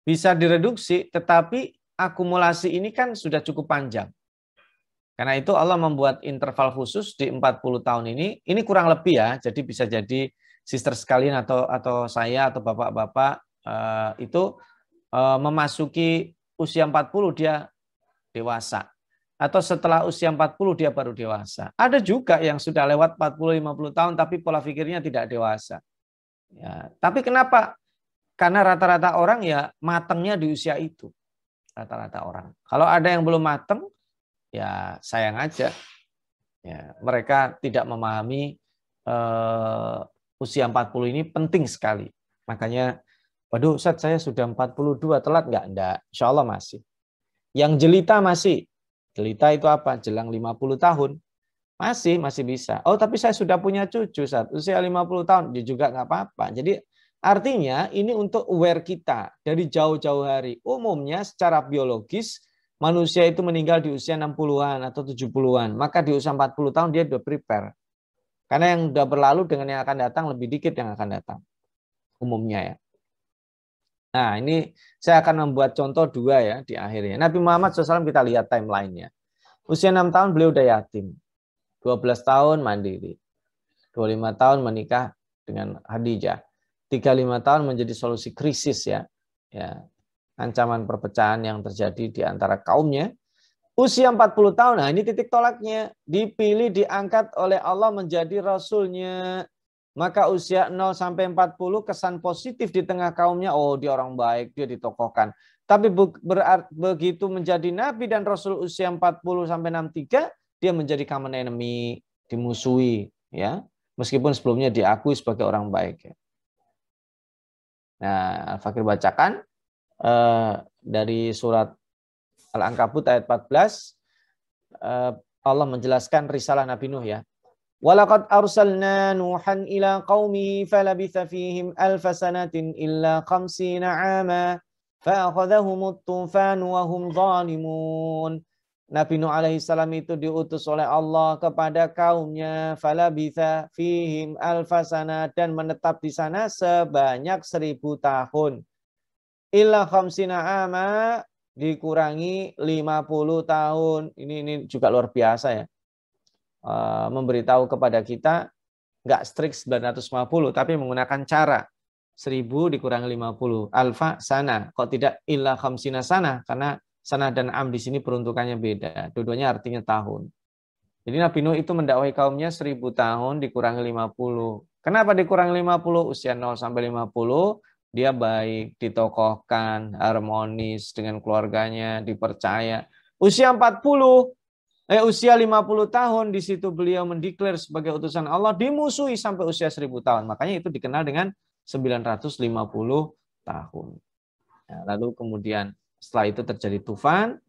bisa direduksi, tetapi akumulasi ini kan sudah cukup panjang. Karena itu Allah membuat interval khusus di 40 tahun ini kurang lebih ya, jadi bisa jadi sister sekalian atau saya atau bapak-bapak itu memasuki usia 40 dia dewasa. Atau setelah usia 40 dia baru dewasa. Ada juga yang sudah lewat 40-50 tahun tapi pola pikirnya tidak dewasa. Ya, tapi kenapa? Karena rata-rata orang ya matangnya di usia itu. Rata-rata orang. Kalau ada yang belum matang, ya sayang aja. Ya, mereka tidak memahami usia 40 ini penting sekali. Makanya, waduh Ustaz saya sudah 42, telat nggak? Enggak, insya Allah masih. Yang jelita masih. Jelita itu apa? Jelang 50 tahun. Masih bisa. Oh tapi saya sudah punya cucu Ustaz, usia 50 tahun. Dia juga nggak apa-apa. Jadi artinya ini untuk aware kita dari jauh-jauh hari. Umumnya secara biologis manusia itu meninggal di usia 60-an atau 70-an. Maka di usia 40 tahun dia sudah prepare. Karena yang sudah berlalu dengan yang akan datang lebih dikit yang akan datang. Umumnya ya. Nah ini saya akan membuat contoh 2 ya di akhirnya. Nabi Muhammad SAW kita lihat timelinenya. Usia 6 tahun beliau udah yatim. 12 tahun mandiri. 25 tahun menikah dengan Khadijah. 35 tahun menjadi solusi krisis ya. Ancaman perpecahan yang terjadi di antara kaumnya. Usia 40 tahun, nah ini titik tolaknya. Dipilih, diangkat oleh Allah menjadi Rasulnya. Maka usia 0 sampai 40 kesan positif di tengah kaumnya. Oh dia orang baik, dia ditokohkan. Tapi begitu menjadi Nabi dan Rasul usia 40 sampai 63, dia menjadi common enemy, dimusuhi. Ya, meskipun sebelumnya diakui sebagai orang baik. Ya. Nah, Al-Fakir bacakan dari surat Al-Ankabut ayat 14, Allah menjelaskan risalah Nabi Nuh ya. Walaqad arsalna Nuhan ila qaumihi falabitha fihim alfa sanatin illa 50 'ama fa'akhadhahumut tufan wa hum zalimun. Nabi Nuh alaihissalam itu diutus oleh Allah kepada kaumnya, falabitha fihim alfasana, dan menetap di sana sebanyak 1000 tahun. Illa khamsina ama, dikurangi 50 tahun. Ini juga luar biasa ya. Memberitahu kepada kita nggak strict 950, tapi menggunakan cara 1000 dikurangi 50. Alfa sana, kok tidak illa khamsina sana, karena sana dan am di sini peruntukannya beda. Dua-duanya artinya tahun. Jadi Nabi Nuh itu mendakwahi kaumnya 1000 tahun dikurangi 50. Kenapa dikurangi 50? Usia 0 sampai 50, dia baik, ditokohkan, harmonis dengan keluarganya, dipercaya. Usia 50 tahun, di situ beliau mendeklar sebagai utusan Allah, dimusuhi sampai usia 1000 tahun. Makanya itu dikenal dengan 950 tahun. Ya, lalu kemudian setelah itu terjadi tufan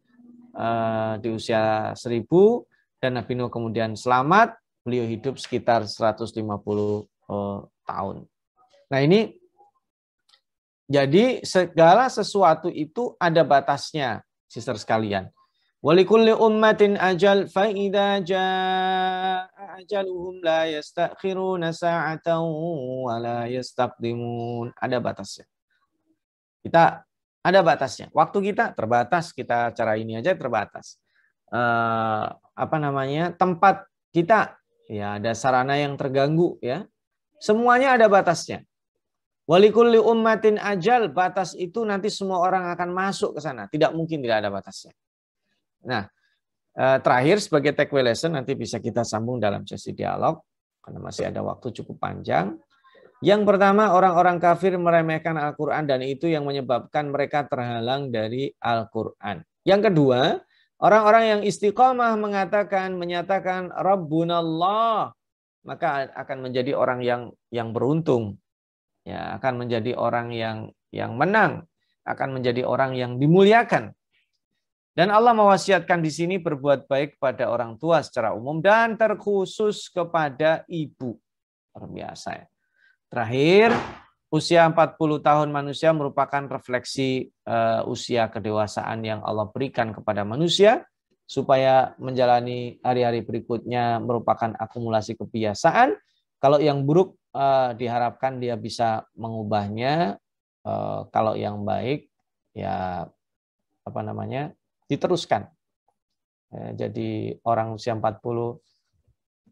di usia 1000, dan Nabi Nuh kemudian selamat, beliau hidup sekitar 150 tahun. Nah ini, jadi segala sesuatu itu ada batasnya, sister sekalian. Walikulli ummatin ajal fa idza jaa ajaluhum la yastakhiruna sa'atan wa la yastaqdimun. Ada batasnya. Kita ada batasnya. Waktu kita terbatas, kita cara ini aja terbatas. Tempat kita ya ada sarana yang terganggu ya. Semuanya ada batasnya. Walikulli ummatin ajal, batas itu nanti semua orang akan masuk ke sana. Tidak mungkin tidak ada batasnya. Nah, terakhir sebagai takeaway lesson, nanti bisa kita sambung dalam sesi dialog karena masih ada waktu cukup panjang. Yang pertama, orang-orang kafir meremehkan Al-Quran dan itu yang menyebabkan mereka terhalang dari Al-Quran. Yang kedua, orang-orang yang istiqomah menyatakan Rabbunallah, maka akan menjadi orang yang beruntung, ya, akan menjadi orang yang menang, akan menjadi orang yang dimuliakan. Dan Allah mewasiatkan di sini berbuat baik kepada orang tua secara umum dan terkhusus kepada ibu. Luar biasa ya. Terakhir, usia 40 tahun manusia merupakan refleksi usia kedewasaan yang Allah berikan kepada manusia supaya menjalani hari-hari berikutnya merupakan akumulasi kebiasaan. Kalau yang buruk diharapkan dia bisa mengubahnya, kalau yang baik ya diteruskan. Jadi orang usia 40,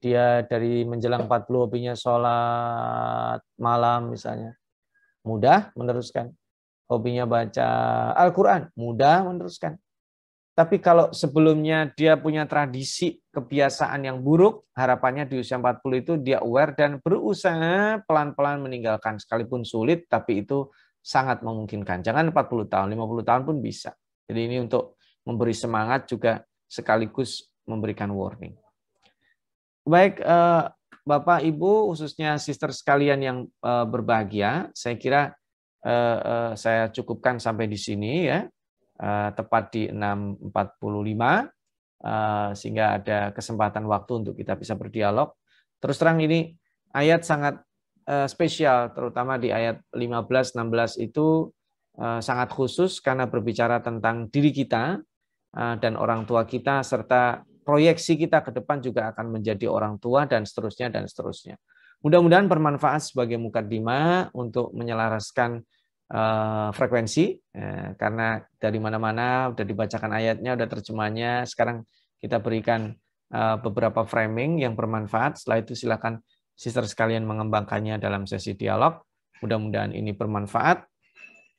dia dari menjelang 40 hobinya sholat malam misalnya, mudah meneruskan. Hobinya baca Al-Quran, mudah meneruskan. Tapi kalau sebelumnya dia punya tradisi kebiasaan yang buruk, harapannya di usia 40 itu dia aware dan berusaha pelan-pelan meninggalkan. Sekalipun sulit, tapi itu sangat memungkinkan. Jangan 40 tahun, 50 tahun pun bisa. Jadi ini untuk memberi semangat juga sekaligus memberikan warning. Baik, Bapak, Ibu, khususnya sister sekalian yang berbahagia, saya kira saya cukupkan sampai di sini ya, tepat di 6.45, sehingga ada kesempatan waktu untuk kita bisa berdialog. Terus terang ini ayat sangat spesial, terutama di ayat 15-16 itu sangat khusus karena berbicara tentang diri kita dan orang tua kita, serta proyeksi kita ke depan juga akan menjadi orang tua dan seterusnya dan seterusnya. Mudah-mudahan bermanfaat sebagai mukaddimah untuk menyelaraskan frekuensi, karena dari mana-mana udah dibacakan ayatnya, udah terjemahnya. Sekarang kita berikan beberapa framing yang bermanfaat. Setelah itu silakan sister sekalian mengembangkannya dalam sesi dialog. Mudah-mudahan ini bermanfaat.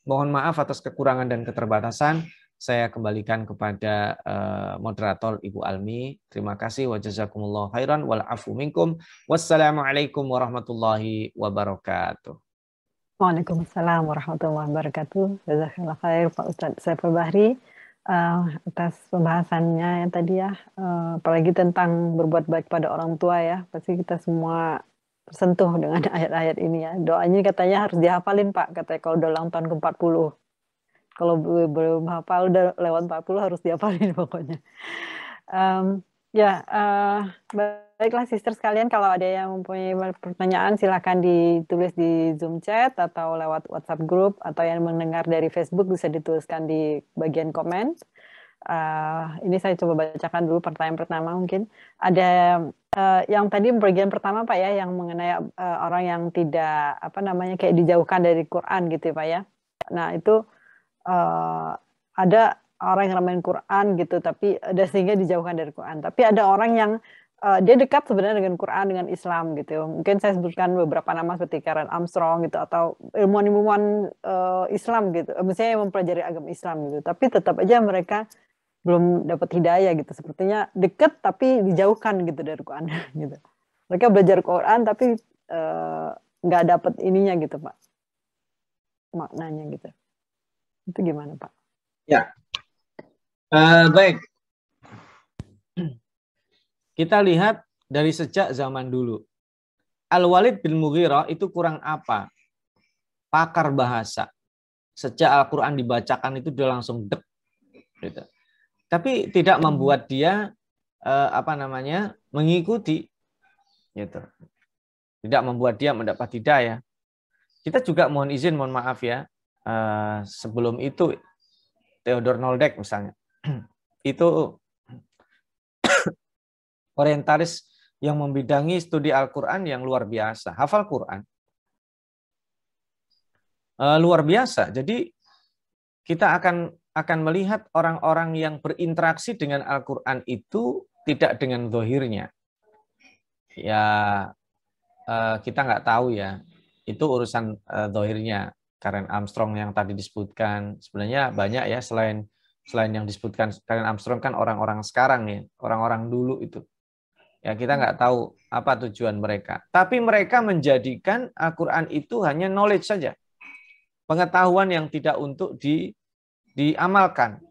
Mohon maaf atas kekurangan dan keterbatasan. Saya kembalikan kepada moderator Ibu Almi. Terima kasih. Wa jazakumullahu khairan wal afu minkum. Wassalamualaikum warahmatullahi wabarakatuh. Waalaikumsalam warahmatullahi wabarakatuh. Jazakallah khair Pak Ustadz Saiful Bahri atas pembahasannya yang tadi ya. Apalagi tentang berbuat baik pada orang tua ya. Pasti kita semua tersentuh dengan ayat-ayat ini ya. Doanya katanya harus dihafalin Pak. Katanya kalau udah ulang tahun ke-40. Kalau belum hafal udah lewat 40 harus dihafalin pokoknya. Baiklah sister sekalian, kalau ada yang mempunyai pertanyaan silakan ditulis di Zoom chat atau lewat WhatsApp group, atau yang mendengar dari Facebook bisa dituliskan di bagian komen. Ini saya coba bacakan dulu pertanyaan pertama mungkin. Ada yang tadi bagian pertama Pak ya, yang mengenai orang yang tidak kayak dijauhkan dari Quran gitu Pak ya. Nah itu ada orang yang main Quran gitu, tapi sehingga dijauhkan dari Quran. Tapi ada orang yang dia dekat sebenarnya dengan Quran, dengan Islam gitu. Mungkin saya sebutkan beberapa nama seperti Karen Armstrong gitu, atau ilmuwan-ilmuwan Islam gitu. Misalnya yang mempelajari agama Islam gitu. Tapi tetap aja mereka belum dapat hidayah gitu. Sepertinya dekat tapi dijauhkan gitu dari Quran gitu. Mereka belajar Quran tapi nggak dapat ininya gitu Pak. Maknanya gitu. Itu gimana Pak? Ya, baik. Kita lihat dari sejak zaman dulu. Al-Walid bin Mughirah itu kurang apa? Pakar bahasa. Sejak Al-Quran dibacakan itu dia langsung dek. Gitu. Tapi tidak membuat dia mengikuti. Gitu. Tidak membuat dia mendapat hidayah. Kita juga mohon izin, mohon maaf ya. Sebelum itu Theodor Noldek misalnya. Itu orientalis yang membidangi studi Al-Quran yang luar biasa. Hafal Quran. Luar biasa. Jadi kita akan melihat orang-orang yang berinteraksi dengan Al-Quran itu tidak dengan zahirnya. Ya kita nggak tahu ya. Itu urusan zahirnya. Karen Armstrong yang tadi disebutkan. Sebenarnya banyak ya selain yang disebutkan Karen Armstrong kan orang-orang sekarang ya. Orang-orang dulu itu. Ya kita nggak tahu apa tujuan mereka. Tapi mereka menjadikan Al-Quran itu hanya knowledge saja. Pengetahuan yang tidak untuk diamalkan.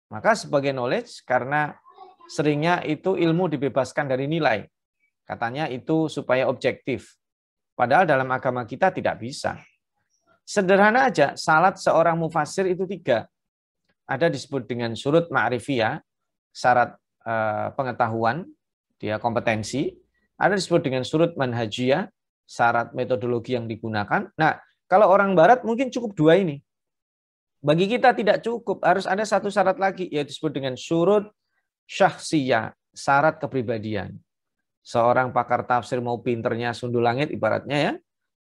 Maka sebagai knowledge karena seringnya itu ilmu dibebaskan dari nilai. Katanya itu supaya objektif. Padahal dalam agama kita tidak bisa. Sederhana aja, salat seorang mufassir itu 3. Ada disebut dengan syurut ma'rifiyah, syarat pengetahuan, dia kompetensi, ada disebut dengan surut manhajiyah, syarat metodologi yang digunakan. Nah, kalau orang barat mungkin cukup 2 ini. Bagi kita tidak cukup, harus ada satu syarat lagi, yaitu disebut dengan surut syakhsiyah, syarat kepribadian. Seorang pakar tafsir mau pinternya sundul langit ibaratnya ya,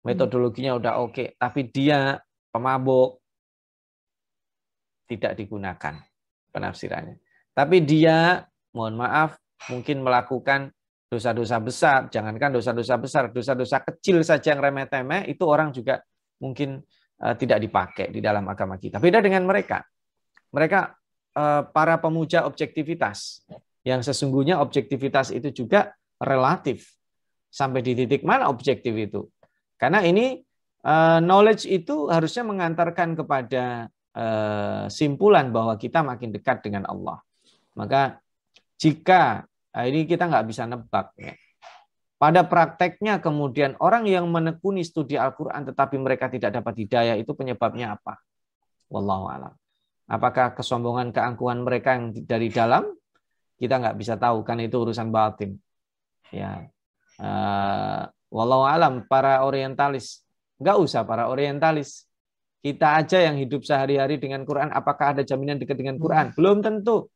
metodologinya udah oke, tapi dia pemabuk, tidak digunakan penafsirannya. Tapi dia, mohon maaf, mungkin melakukan dosa-dosa besar, jangankan dosa-dosa besar, dosa-dosa kecil saja yang remeh-temeh, itu orang juga mungkin tidak dipakai di dalam agama kita. Beda dengan mereka. Mereka para pemuja objektivitas, yang sesungguhnya objektivitas itu juga relatif. Sampai di titik mana objektif itu? Karena ini knowledge itu harusnya mengantarkan kepada simpulan bahwa kita makin dekat dengan Allah. Maka jika ini kita nggak bisa nebak ya. Pada prakteknya kemudian orang yang menekuni studi Al-Quran tetapi mereka tidak dapat hidayah, itu penyebabnya apa? Wallahu a'lam. Apakah kesombongan, keangkuhan mereka yang dari dalam? Kita nggak bisa tahu, kan itu urusan batin. Ya, wallahu a'lam. Para orientalis, nggak usah para orientalis. Kita aja yang hidup sehari-hari dengan Quran, apakah ada jaminan dekat dengan Quran? Belum tentu.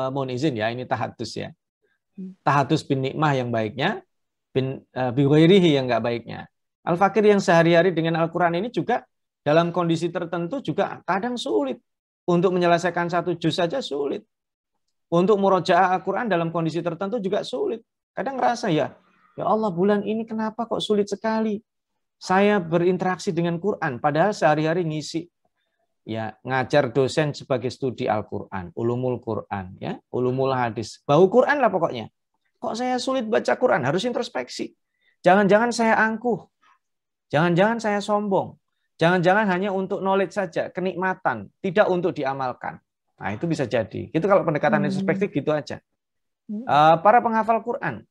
Mohon izin ya, ini tahadus ya. Tahadus bin nikmah yang baiknya, bin ghairihi yang nggak baiknya. Al-Fakir yang sehari-hari dengan Al-Quran ini juga dalam kondisi tertentu juga kadang sulit. Untuk menyelesaikan 1 juz saja sulit. Untuk murojaah Al-Quran dalam kondisi tertentu juga sulit. Kadang ngerasa ya Allah bulan ini kenapa kok sulit sekali. Saya berinteraksi dengan Quran, padahal sehari-hari ngisi. Ya, ngajar dosen sebagai studi Al-Quran, ulumul Quran, ya, ulumul hadis. Bau Quran lah pokoknya. Kok saya sulit baca Quran? Harus introspeksi. Jangan-jangan saya angkuh. Jangan-jangan saya sombong. Jangan-jangan hanya untuk knowledge saja, kenikmatan, tidak untuk diamalkan. Nah, itu bisa jadi. Itu kalau pendekatan introspektif gitu aja. Para penghafal Quran,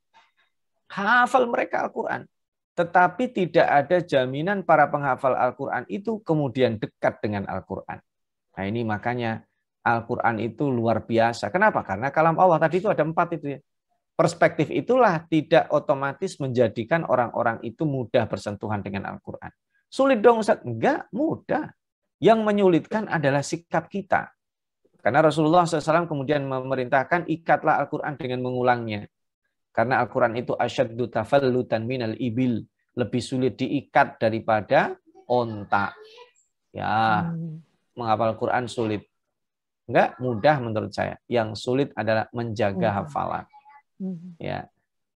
hafal mereka Al-Quran. Tetapi tidak ada jaminan para penghafal Al-Quran itu kemudian dekat dengan Al-Quran. Nah ini makanya Al-Quran itu luar biasa. Kenapa? Karena kalam Allah tadi itu ada 4 itu ya. Perspektif itulah tidak otomatis menjadikan orang-orang itu mudah bersentuhan dengan Al-Quran. Sulit dong Ustaz? Enggak, mudah. Yang menyulitkan adalah sikap kita. Karena Rasulullah SAW kemudian memerintahkan ikatlah Al-Quran dengan mengulangnya. Karena Al-Quran itu asyaddu tafallutan minal ibil. Lebih sulit diikat daripada onta. Ya, menghafal Quran sulit. Enggak mudah menurut saya. Yang sulit adalah menjaga hafalan. Ya.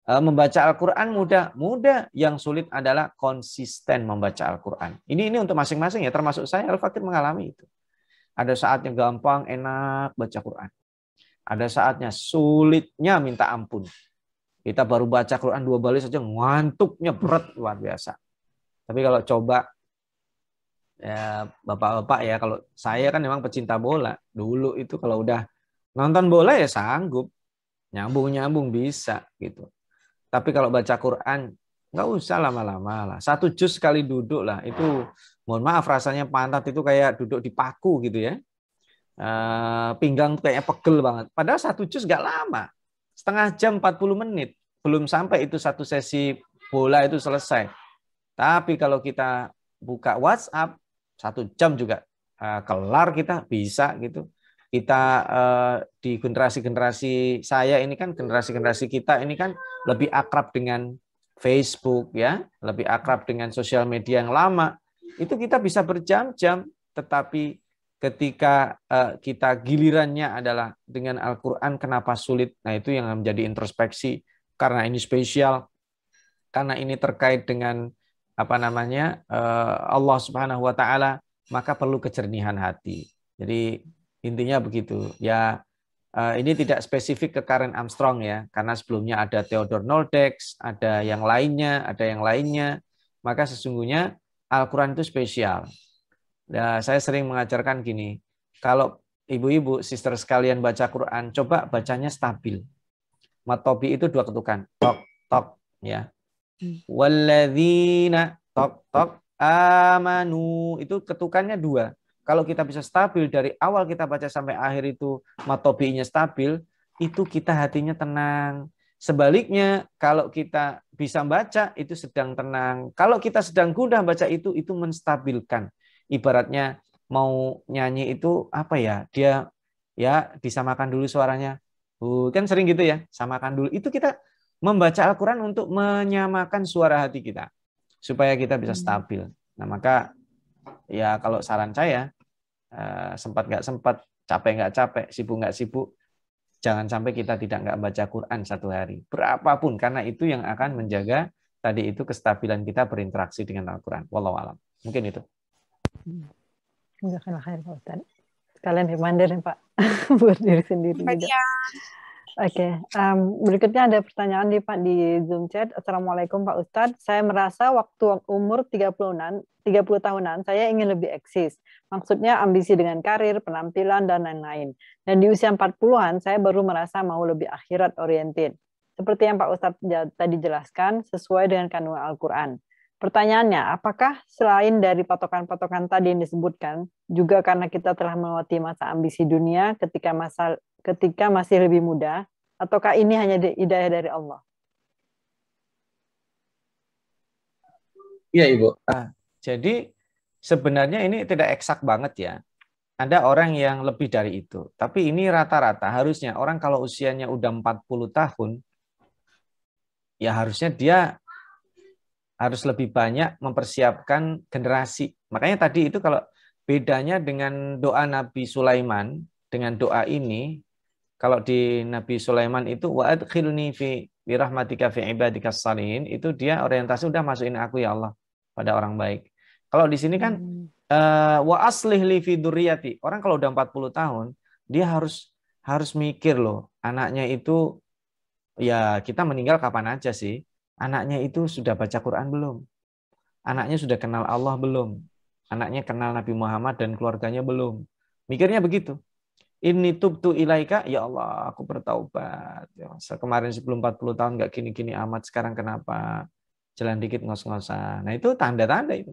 Membaca Al-Quran mudah. Yang sulit adalah konsisten membaca Al-Quran. Ini untuk masing-masing ya, termasuk saya, Al-Fakir mengalami itu. Ada saatnya gampang, enak baca Quran. Ada saatnya sulitnya minta ampun. Kita baru baca Quran 2 baris saja ngantuknya berat luar biasa. Tapi kalau coba ya bapak-bapak ya, kalau saya kan memang pecinta bola. Dulu itu kalau udah nonton bola ya sanggup. Nyambung-nyambung bisa gitu. Tapi kalau baca Quran nggak usah lama-lama lah. 1 juz sekali duduk lah. Itu mohon maaf rasanya pantat itu kayak duduk di paku gitu ya. Pinggang kayaknya pegel banget. Padahal 1 juz nggak lama. Setengah jam 40 menit. Belum sampai itu 1 sesi bola itu selesai. Tapi kalau kita buka WhatsApp 1 jam juga kelar kita bisa gitu. Kita di generasi-generasi saya ini kan, generasi-generasi kita ini kan lebih akrab dengan Facebook ya, lebih akrab dengan sosial media yang lama. Itu kita bisa berjam-jam, tetapi ketika kita gilirannya adalah dengan Al-Quran, kenapa sulit? Nah itu yang menjadi introspeksi, karena ini spesial, karena ini terkait dengan Allah Subhanahu Wa Taala, maka perlu kejernihan hati. Jadi intinya begitu. Ya ini tidak spesifik ke Karen Armstrong ya, karena sebelumnya ada Theodor Noldex, ada yang lainnya. Maka sesungguhnya Al-Quran itu spesial. Nah, saya sering mengajarkan gini, kalau ibu-ibu, sister sekalian baca Quran, coba bacanya stabil. Matobi itu 2 ketukan, tok, tok, ya. Walladzina, tok, tok, amanu, itu ketukannya 2. Kalau kita bisa stabil dari awal kita baca sampai akhir itu, matobinya stabil, itu kita hatinya tenang. Sebaliknya, kalau kita bisa baca, itu sedang tenang. Kalau kita sedang gundah baca itu menstabilkan. Ibaratnya mau nyanyi itu dia ya disamakan dulu suaranya. Kan sering gitu ya, samakan dulu. Itu kita membaca Al-Quran untuk menyamakan suara hati kita supaya kita bisa stabil. Nah, maka ya kalau saran saya, sempat nggak sempat, capek nggak capek, sibuk nggak sibuk, jangan sampai kita tidak baca Quran 1 hari. Berapapun, karena itu yang akan menjaga tadi itu kestabilan kita berinteraksi dengan Al-Quran. Wallahu a'lam. Mungkin itu. Jazakallah khair Pak Ustaz. Sekalian reminder ya Pak buat diri sendiri juga. Oke, berikutnya ada pertanyaan di Zoom chat. Assalamualaikum Pak Ustadz. Saya merasa waktu umur 30 tahunan saya ingin lebih eksis. Maksudnya ambisi dengan karir, penampilan, dan lain-lain. Dan di usia 40-an saya baru merasa mau lebih akhirat oriented. Seperti yang Pak Ustadz tadi jelaskan, sesuai dengan kandungan Al-Quran. Pertanyaannya, apakah selain dari patokan-patokan tadi yang disebutkan, juga karena kita telah melewati masa ambisi dunia ketika masih lebih muda, ataukah ini hanya hidayah dari Allah? Iya Ibu. Jadi sebenarnya ini tidak eksak banget ya. Ada orang yang lebih dari itu. Tapi ini rata-rata, harusnya orang kalau usianya udah 40 tahun, ya harusnya dia harus lebih banyak mempersiapkan generasi. Makanya tadi itu kalau bedanya dengan doa Nabi Sulaiman, dengan doa ini, kalau di Nabi Sulaiman itu wa adkhilni fi rahmatika fi ibadikas salihin, itu dia orientasi udah masukin aku ya Allah pada orang baik. Kalau di sini kan wa aslih li fi dzurriyyati. Orang kalau udah 40 tahun, dia harus mikir loh, anaknya itu ya kita meninggal kapan aja sih? Anaknya itu sudah baca Quran belum? Anaknya sudah kenal Allah belum? Anaknya kenal Nabi Muhammad dan keluarganya belum? Mikirnya begitu. Inni tubtu ilaika, ya Allah, aku bertaubat. Ya, kemarin sebelum 40 tahun nggak gini-gini amat, sekarang kenapa? Jalan dikit ngos-ngosan. Nah itu tanda-tanda itu.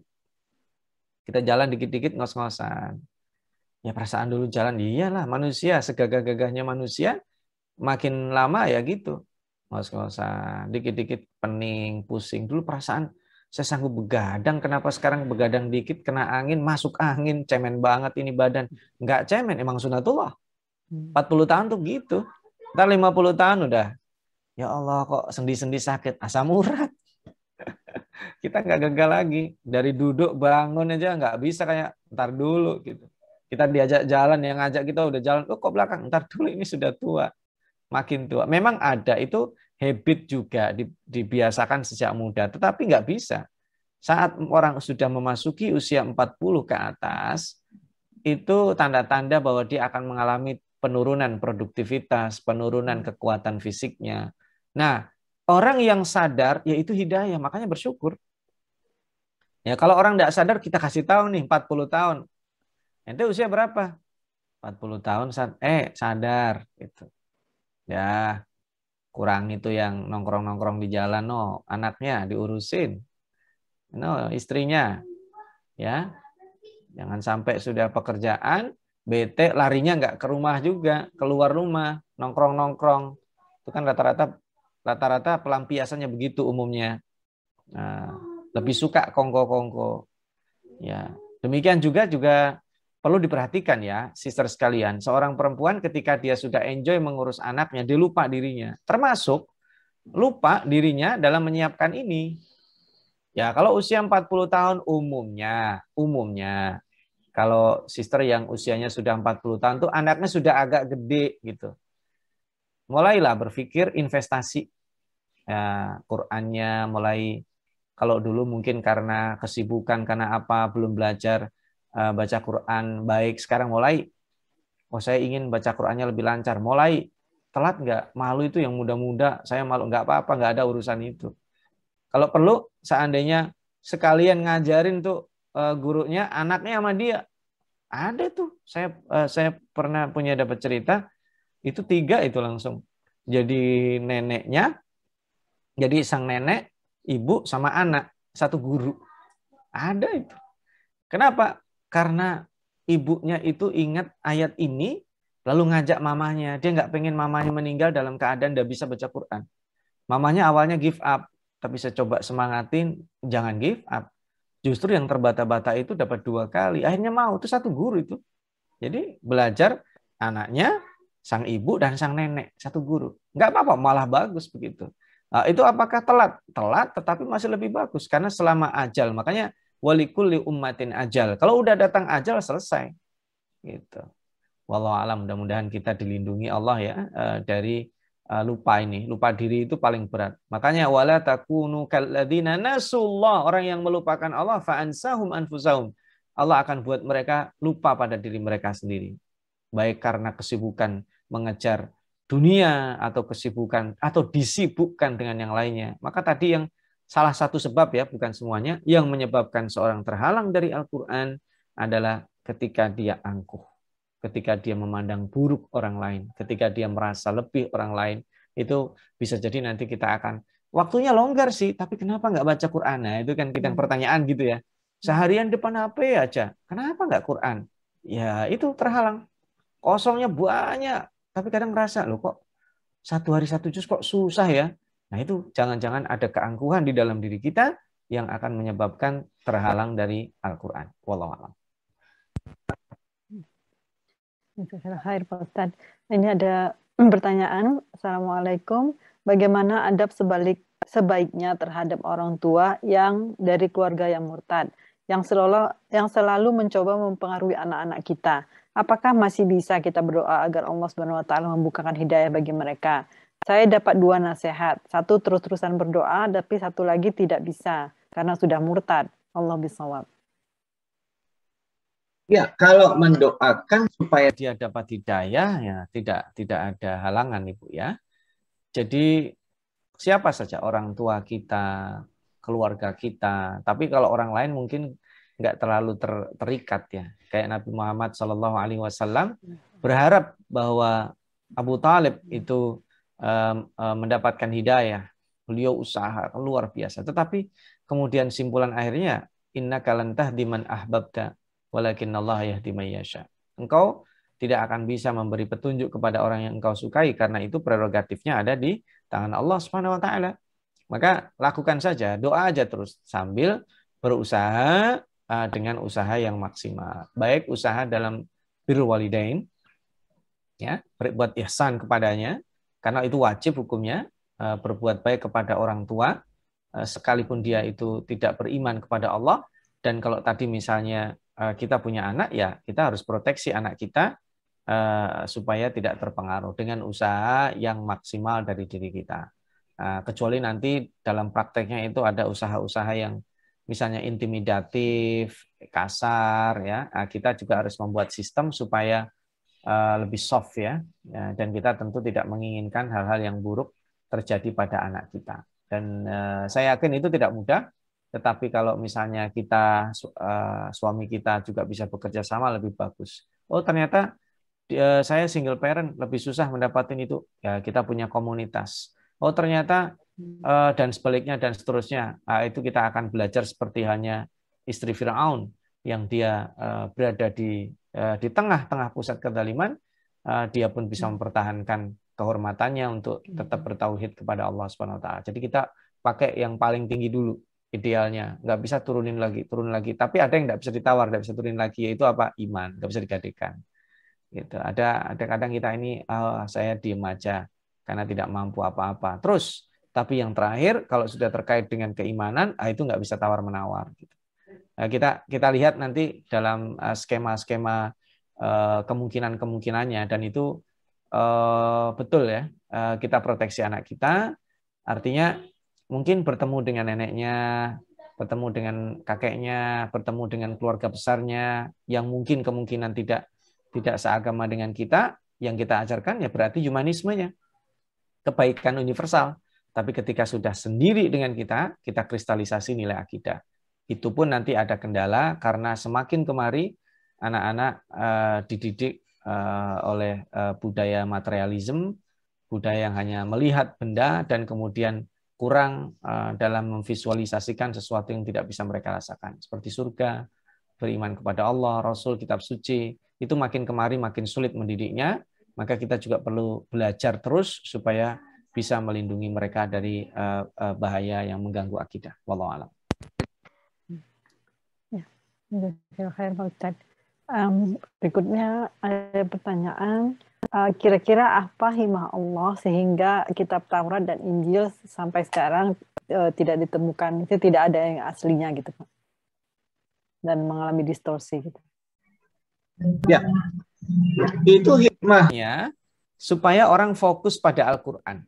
Kita jalan dikit-dikit ngos-ngosan. Ya perasaan dulu jalan, iyalah manusia, segagah-gagahnya manusia, makin lama ya gitu. Ngos-ngosan, dikit-dikit pening, pusing. Dulu perasaan saya sanggup begadang, kenapa sekarang begadang dikit, kena angin, masuk angin, cemen banget ini badan. Enggak cemen, emang sunatullah. 40 tahun tuh gitu. Ntar 50 tahun udah, ya Allah kok sendi-sendi sakit, asam urat. Kita nggak gagal lagi. Dari duduk bangun aja nggak bisa, kayak ntar dulu gitu. Kita diajak jalan, yang ngajak kita udah jalan, oh kok belakang, ntar dulu ini sudah tua. Makin tua. Memang ada itu habit juga dibiasakan sejak muda, tetapi nggak bisa. Saat orang sudah memasuki usia 40 ke atas, itu tanda-tanda bahwa dia akan mengalami penurunan produktivitas, penurunan kekuatan fisiknya. Nah, orang yang sadar, yaitu hidayah, makanya bersyukur. Ya, kalau orang tidak sadar, kita kasih tahu nih, 40 tahun. Ente usia berapa? 40 tahun, sadar. Gitu. Ya, kurang itu yang nongkrong-nongkrong di jalan, no, anaknya diurusin, no, istrinya, ya, jangan sampai sudah pekerjaan, bete, larinya nggak ke rumah juga, keluar rumah, nongkrong-nongkrong, itu kan rata-rata pelampiasannya begitu umumnya. Nah, lebih suka kongko-kongko, ya, demikian juga perlu diperhatikan ya, sister sekalian. Seorang perempuan ketika dia sudah enjoy mengurus anaknya, dia lupa dirinya. Termasuk lupa dirinya dalam menyiapkan ini. Ya, kalau usia 40 tahun umumnya, kalau sister yang usianya sudah 40 tahun tuh anaknya sudah agak gede gitu. Mulailah berpikir investasi. Ya, Qur'annya mulai, kalau dulu mungkin karena kesibukan, karena apa, belum belajar baca Quran baik, sekarang mulai, oh saya ingin baca Qurannya lebih lancar, mulai telat nggak, malu itu yang muda-muda, saya malu, nggak apa-apa, nggak ada urusan itu. Kalau perlu seandainya sekalian ngajarin tuh gurunya, anaknya sama dia, ada tuh, saya pernah punya dapat cerita, itu 3 itu langsung jadi neneknya, jadi sang nenek, ibu sama anak, satu guru, ada itu. Kenapa? Karena ibunya itu ingat ayat ini, lalu ngajak mamanya. Dia nggak pengen mamanya meninggal dalam keadaan nggak bisa baca Quran. Mamanya awalnya give up, tapi saya coba semangatin, jangan give up. Justru yang terbata-bata itu dapat 2 kali. Akhirnya mau, itu satu guru itu. Jadi belajar anaknya, sang ibu dan sang nenek, satu guru. Nggak apa-apa, malah bagus begitu. Nah, itu apakah telat? Telat, tetapi masih lebih bagus. Karena selama ajal, makanya walikulli ummatin ajal. Kalau udah datang ajal, selesai. Gitu. Wallahu a'lam, mudah-mudahan kita dilindungi Allah ya dari lupa ini. Lupa diri itu paling berat. Makanya wala takunu kalladzina nasullah, orang yang melupakan Allah fa ansahum anfusahum. Allah akan buat mereka lupa pada diri mereka sendiri. Baik karena kesibukan mengejar dunia atau kesibukan atau disibukkan dengan yang lainnya. Maka tadi yang salah satu sebab ya, bukan semuanya, yang menyebabkan seorang terhalang dari Al-Quran adalah ketika dia angkuh, ketika dia memandang buruk orang lain, ketika dia merasa lebih orang lain. Itu bisa jadi nanti kita akan, waktunya longgar sih, tapi kenapa nggak baca Quran? Nah, itu kan kita pertanyaan gitu ya. Seharian depan HP aja, kenapa nggak Quran? Ya itu terhalang. Kosongnya banyak, tapi kadang merasa, loh kok 1 hari 1 juz kok susah ya? Nah itu jangan-jangan ada keangkuhan di dalam diri kita yang akan menyebabkan terhalang dari Al-Quran. Wallahu a'lam. Ini ada pertanyaan. Assalamualaikum. Bagaimana adab sebaiknya terhadap orang tua yang dari keluarga yang murtad, yang selalu mencoba mempengaruhi anak-anak kita? Apakah masih bisa kita berdoa agar Allah SWT membukakan hidayah bagi mereka? Saya dapat 2 nasihat. 1 terus-terusan berdoa, tapi 1 lagi tidak bisa karena sudah murtad. Allah bisawab. Ya, kalau mendoakan supaya dia dapat hidayah, ya tidak ada halangan Ibu ya. Jadi siapa saja orang tua kita, keluarga kita. Tapi kalau orang lain mungkin nggak terlalu terikat ya. Kayak Nabi Muhammad SAW berharap bahwa Abu Thalib itu mendapatkan hidayah. Beliau usaha luar biasa. Tetapi kemudian simpulan akhirnya, innaka lan tahdi man ahbabta walakinnallaha yahdi may yasha. Engkau tidak akan bisa memberi petunjuk kepada orang yang engkau sukai karena itu prerogatifnya ada di tangan Allah Subhanahu wa taala. Maka lakukan saja, doa aja terus sambil berusaha dengan usaha yang maksimal. Baik usaha dalam birrul walidain, ya, berbuat ihsan kepadanya, karena itu wajib hukumnya, berbuat baik kepada orang tua, sekalipun dia itu tidak beriman kepada Allah. Dan kalau tadi misalnya kita punya anak, ya kita harus proteksi anak kita supaya tidak terpengaruh dengan usaha yang maksimal dari diri kita. Kecuali nanti dalam prakteknya itu ada usaha-usaha yang misalnya intimidatif, kasar, ya, kita juga harus membuat sistem supaya lebih soft, ya, dan kita tentu tidak menginginkan hal-hal yang buruk terjadi pada anak kita. Dan saya yakin itu tidak mudah, tetapi kalau misalnya kita suami kita juga bisa bekerja sama, lebih bagus. Oh, ternyata saya single parent, lebih susah mendapatkan itu, ya kita punya komunitas. Oh, ternyata dan sebaliknya dan seterusnya. Itu kita akan belajar seperti hanya istri Firaun yang dia berada di tengah-tengah pusat kezaliman, dia pun bisa mempertahankan kehormatannya untuk tetap bertauhid kepada Allah Subhanahu wa taala. Jadi kita pakai yang paling tinggi dulu idealnya, nggak bisa turun lagi. Tapi ada yang nggak bisa ditawar, nggak bisa turunin lagi, yaitu apa? Iman, nggak bisa digadekan. Gitu. Ada kadang kita ini saya diem aja karena tidak mampu apa-apa. Terus, tapi yang terakhir kalau sudah terkait dengan keimanan, itu nggak bisa tawar-menawar. Gitu. Kita lihat nanti dalam skema-skema kemungkinan-kemungkinannya, dan itu betul, ya, kita proteksi anak kita, artinya mungkin bertemu dengan neneknya, bertemu dengan kakeknya, bertemu dengan keluarga besarnya yang mungkin kemungkinan tidak seagama dengan kita, yang kita ajarkan ya berarti humanismenya, kebaikan universal. Tapi ketika sudah sendiri dengan kita kristalisasi nilai akidah. Itu pun nanti ada kendala karena semakin kemari anak-anak dididik oleh budaya materialisme, budaya yang hanya melihat benda dan kemudian kurang dalam memvisualisasikan sesuatu yang tidak bisa mereka rasakan. Seperti surga, beriman kepada Allah, Rasul, kitab suci, itu makin kemari makin sulit mendidiknya, maka kita juga perlu belajar terus supaya bisa melindungi mereka dari bahaya yang mengganggu akidah. Wallahu a'lam. Berikutnya ada pertanyaan, kira-kira apa hikmah Allah sehingga kitab Taurat dan Injil sampai sekarang tidak ditemukan, itu tidak ada yang aslinya gitu, Pak, dan mengalami distorsi gitu. Ya, itu hikmahnya supaya orang fokus pada Al-Quran.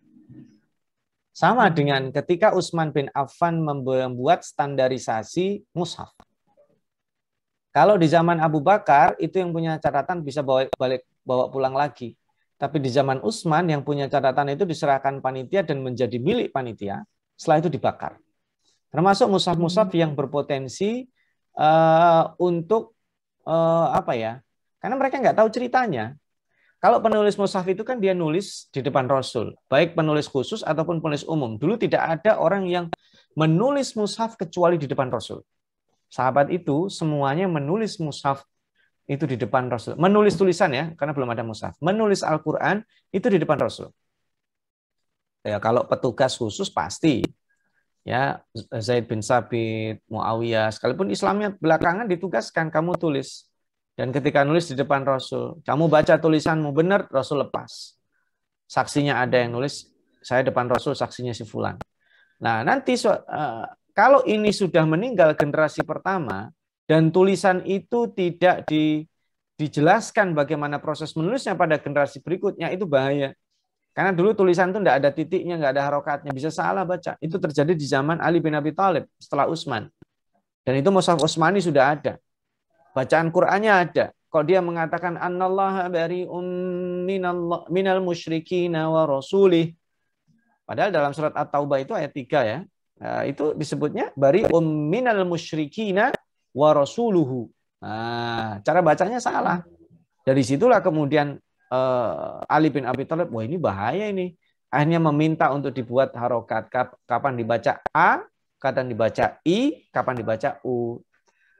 Sama dengan ketika Utsman bin Affan membuat standarisasi mushaf. Kalau di zaman Abu Bakar itu yang punya catatan bisa bawa pulang lagi. Tapi di zaman Utsman yang punya catatan itu diserahkan panitia dan menjadi milik panitia. Setelah itu dibakar. Termasuk mushaf-mushaf yang berpotensi untuk apa ya? Karena mereka nggak tahu ceritanya. Kalau penulis mushaf itu kan dia nulis di depan Rasul, baik penulis khusus ataupun penulis umum. Dulu tidak ada orang yang menulis mushaf kecuali di depan Rasul. Sahabat itu semuanya menulis mushaf itu di depan Rasul. Menulis tulisan, ya, karena belum ada mushaf. Menulis Al-Quran itu di depan Rasul. Ya, kalau petugas khusus pasti. Ya, Zaid bin Sabit, Muawiyah, sekalipun Islamnya belakangan ditugaskan, kamu tulis. Dan ketika nulis di depan Rasul, kamu baca tulisanmu benar, Rasul lepas. Saksinya ada yang nulis, saya depan Rasul, saksinya si fulan. Nah, nanti kalau ini sudah meninggal generasi pertama, dan tulisan itu tidak dijelaskan bagaimana proses menulisnya pada generasi berikutnya, itu bahaya. Karena dulu tulisan itu tidak ada titiknya, nggak ada harokatnya, bisa salah baca. Itu terjadi di zaman Ali bin Abi Thalib setelah Utsman. Dan itu mushaf Utsmani sudah ada. Bacaan Qur'annya ada. Kalau dia mengatakan annallaha bari'um minal musyrikina wa rasulih. Padahal dalam surat At-Taubah itu ayat 3, ya. Itu disebutnya bari'um minal musyrikina wa rasuluhu. Nah, cara bacanya salah. Dari situlah kemudian Ali bin Abi Thalib, wah ini bahaya ini. Akhirnya meminta untuk dibuat harokat. Kapan dibaca A, kapan dibaca I, kapan dibaca U.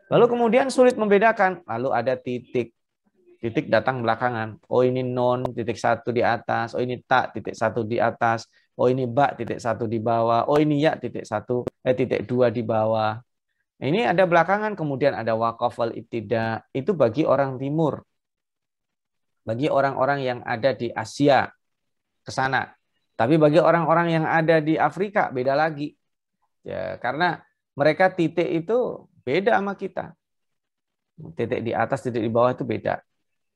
Lalu kemudian sulit membedakan. Lalu ada titik. Titik datang belakangan. Oh ini non, titik 1 di atas. Oh ini ta, titik 1 di atas. Oh ini ba, titik 1 di bawah. Oh ini ya, titik 2 di bawah. Ini ada belakangan. Kemudian ada waqaf wal ibtida. Itu bagi orang timur. bagi orang-orang yang ada di Asia ke sana. Tapi bagi orang-orang yang ada di Afrika beda lagi. Ya, karena mereka titik itu beda sama kita. Titik di atas, titik di bawah itu beda.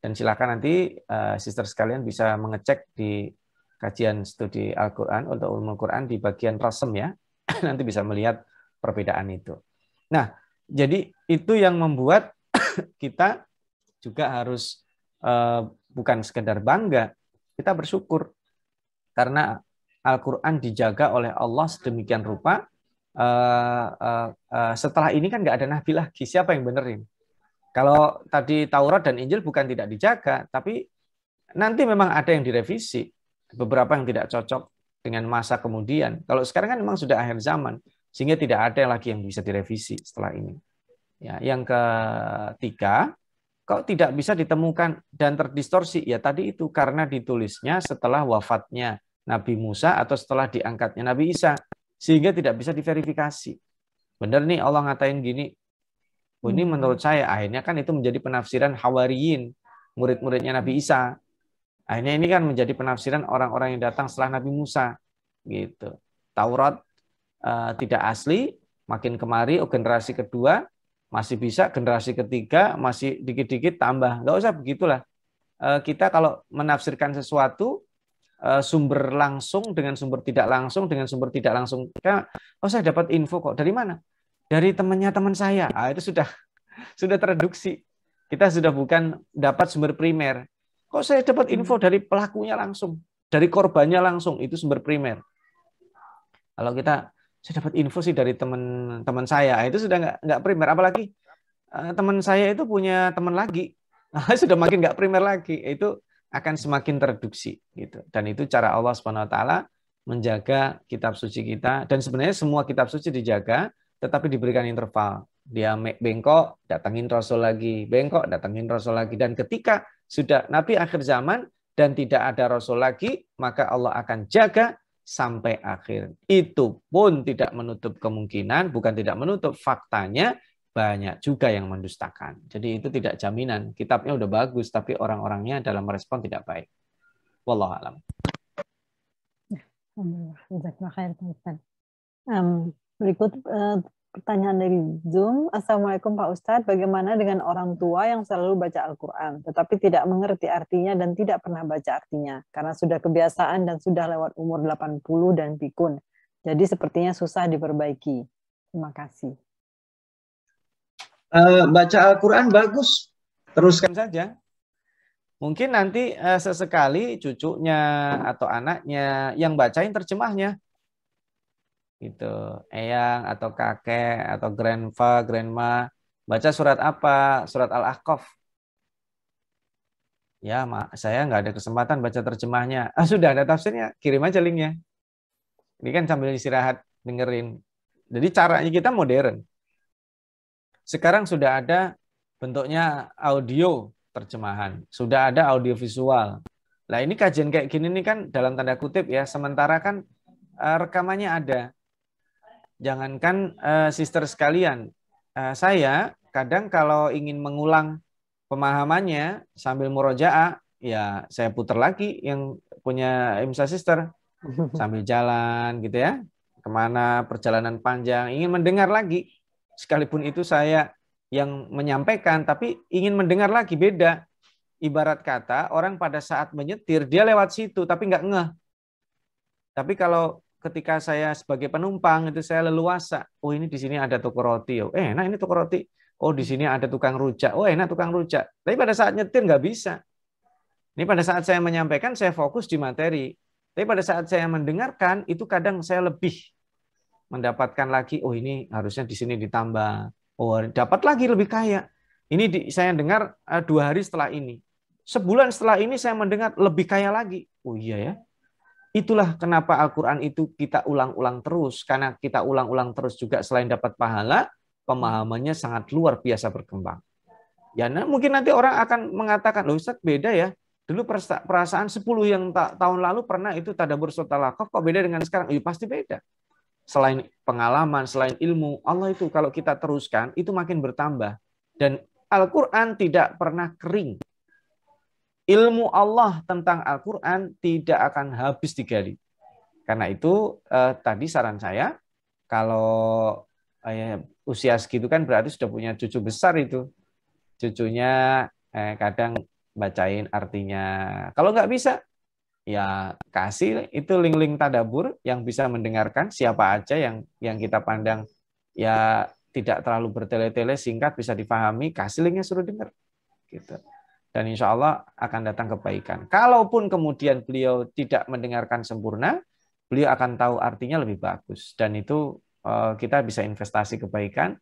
Dan silakan nanti sister sekalian bisa mengecek di kajian studi Al-Quran untuk Ulumul Quran di bagian rasem ya. Nanti bisa melihat perbedaan itu. Nah, jadi itu yang membuat kita juga harus bukan sekedar bangga, kita bersyukur karena Al-Quran dijaga oleh Allah sedemikian rupa. Setelah ini kan nggak ada nabi lagi, siapa yang benerin? Kalau tadi Taurat dan Injil bukan tidak dijaga, tapi nanti memang ada yang direvisi, beberapa yang tidak cocok dengan masa kemudian. Kalau sekarang kan memang sudah akhir zaman, sehingga tidak ada lagi yang bisa direvisi setelah ini. Ya, yang ketiga, kok tidak bisa ditemukan dan terdistorsi? Ya tadi itu karena ditulisnya setelah wafatnya Nabi Musa atau setelah diangkatnya Nabi Isa, sehingga tidak bisa diverifikasi. Benar nih Allah ngatain gini. Oh, ini menurut saya akhirnya kan itu menjadi penafsiran Hawariyin, murid-muridnya Nabi Isa. Akhirnya ini kan menjadi penafsiran orang-orang yang datang setelah Nabi Musa. Gitu. Taurat tidak asli, makin kemari generasi kedua masih bisa, generasi ketiga masih dikit-dikit tambah. Nggak usah begitulah. Kita kalau menafsirkan sesuatu sumber langsung dengan sumber tidak langsung dengan sumber tidak langsung. Oh saya dapat info kok dari mana? Dari temannya teman saya. Itu sudah tereduksi. Kita sudah bukan dapat sumber primer. Kok saya dapat info dari pelakunya langsung, dari korbannya langsung, itu sumber primer. Kalau saya dapat info sih dari teman saya, itu sudah nggak primer. Apalagi teman saya itu punya teman lagi, sudah makin nggak primer lagi. Itu akan semakin tereduksi gitu. Dan itu cara Allah Subhanahu Wa Taala menjaga kitab suci kita. Dan sebenarnya semua kitab suci dijaga, tetapi diberikan interval. Dia bengkok, datangin Rasul lagi. Bengkok, datangin Rasul lagi. Dan ketika sudah Nabi akhir zaman dan tidak ada Rasul lagi, maka Allah akan jaga sampai akhir. Itu pun tidak menutup kemungkinan, bukan tidak menutup, faktanya banyak juga yang mendustakan. Jadi itu tidak jaminan. Kitabnya udah bagus, tapi orang-orangnya dalam merespon tidak baik. Wallahu a'lam. Berikut pertanyaan dari Zoom. Assalamualaikum Pak Ustadz, bagaimana dengan orang tua yang selalu baca Al-Quran, tetapi tidak mengerti artinya dan tidak pernah baca artinya, karena sudah kebiasaan dan sudah lewat umur 80 dan pikun. Jadi sepertinya susah diperbaiki. Terima kasih. Baca Al-Quran bagus, teruskan saja. Mungkin nanti sesekali cucunya atau anaknya yang bacain terjemahnya. Gitu, eyang atau kakek atau grandma baca surat apa? Surat Al-Ahqaf. Ya, saya nggak ada kesempatan baca terjemahnya. Sudah ada tafsirnya, kirim aja linknya. Ini kan sambil istirahat dengerin. Jadi caranya kita modern. Sekarang sudah ada bentuknya audio terjemahan, sudah ada audio visual. Nah ini kajian kayak gini nih kan dalam tanda kutip ya, sementara kan rekamannya ada. Jangankan sister sekalian, saya kadang kalau ingin mengulang pemahamannya sambil murojaah, ya saya putar lagi yang punya Imsa Sister sambil jalan gitu ya, kemana perjalanan panjang, ingin mendengar lagi, sekalipun itu saya yang menyampaikan, tapi ingin mendengar lagi, beda. Ibarat kata orang pada saat menyetir dia lewat situ tapi nggak ngeh. Tapi kalau ketika saya sebagai penumpang itu saya leluasa. Oh ini di sini ada toko roti. Oh enak ini toko roti. Oh di sini ada tukang rujak. Oh enak tukang rujak. Tapi pada saat nyetir nggak bisa. Ini pada saat saya menyampaikan saya fokus di materi. Tapi pada saat saya mendengarkan itu kadang saya lebih mendapatkan lagi. Oh ini harusnya di sini ditambah. Oh dapat lagi lebih kaya. Ini saya dengar 2 hari setelah ini. Sebulan setelah ini saya mendengar lebih kaya lagi. Oh iya ya. Itulah kenapa Al-Quran itu kita ulang-ulang terus. Karena kita ulang-ulang terus juga selain dapat pahala, pemahamannya sangat luar biasa berkembang. Ya, nah, mungkin nanti orang akan mengatakan, loh Ustaz beda ya. Dulu perasaan 10 yang tahun lalu pernah itu tadabbur surat Al-Ahqaf, kok beda dengan sekarang? Pasti beda. Selain pengalaman, selain ilmu, Allah itu kalau kita teruskan, itu makin bertambah. Dan Al-Quran tidak pernah kering. ilmu Allah tentang Al-Quran tidak akan habis digali. Karena itu tadi saran saya, kalau usia segitu kan berarti sudah punya cucu besar itu. Cucunya kadang bacain artinya. Kalau nggak bisa, ya kasih itu link-link tadabbur yang bisa mendengarkan, siapa aja yang kita pandang ya tidak terlalu bertele-tele, singkat, bisa dipahami, kasih linknya, suruh dengar. Gitu. Dan insya Allah akan datang kebaikan. Kalaupun kemudian beliau tidak mendengarkan sempurna, beliau akan tahu artinya lebih bagus. Dan itu kita bisa investasi kebaikan,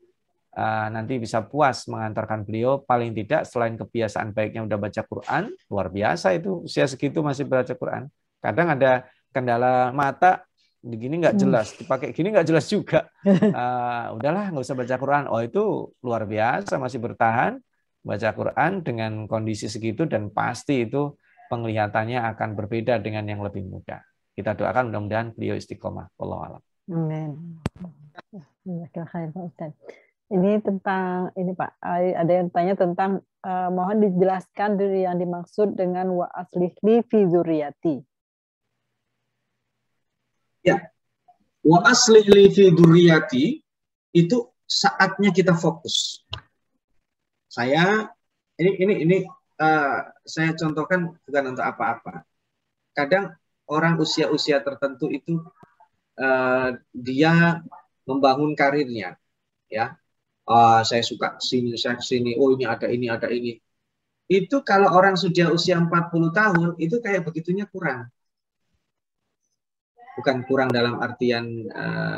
nanti bisa puas mengantarkan beliau, paling tidak selain kebiasaan baiknya udah baca Quran, luar biasa itu, usia segitu masih baca Quran. Kadang ada kendala mata, begini nggak jelas, dipakai gini nggak jelas juga. Udahlah, nggak usah baca Quran. Oh, itu luar biasa, masih bertahan baca Quran dengan kondisi segitu, dan pasti itu penglihatannya akan berbeda dengan yang lebih muda. Kita doakan mudah-mudahan beliau istiqomah. Wallahu a'lam. Amin. Ini tentang ini Pak, ada yang tanya tentang mohon dijelaskan dari yang dimaksud dengan wa aslihli fi dzurriyyati. Ya, wa aslihli fi dzurriyyati itu saatnya kita fokus. Saya ini saya contohkan bukan untuk apa-apa. Kadang orang usia-usia tertentu itu dia membangun karirnya, ya. Saya suka sini, saya sini. Oh, ini ada ini, ada ini. Itu kalau orang sudah usia 40 tahun itu kayak begitunya kurang. Bukan kurang dalam artian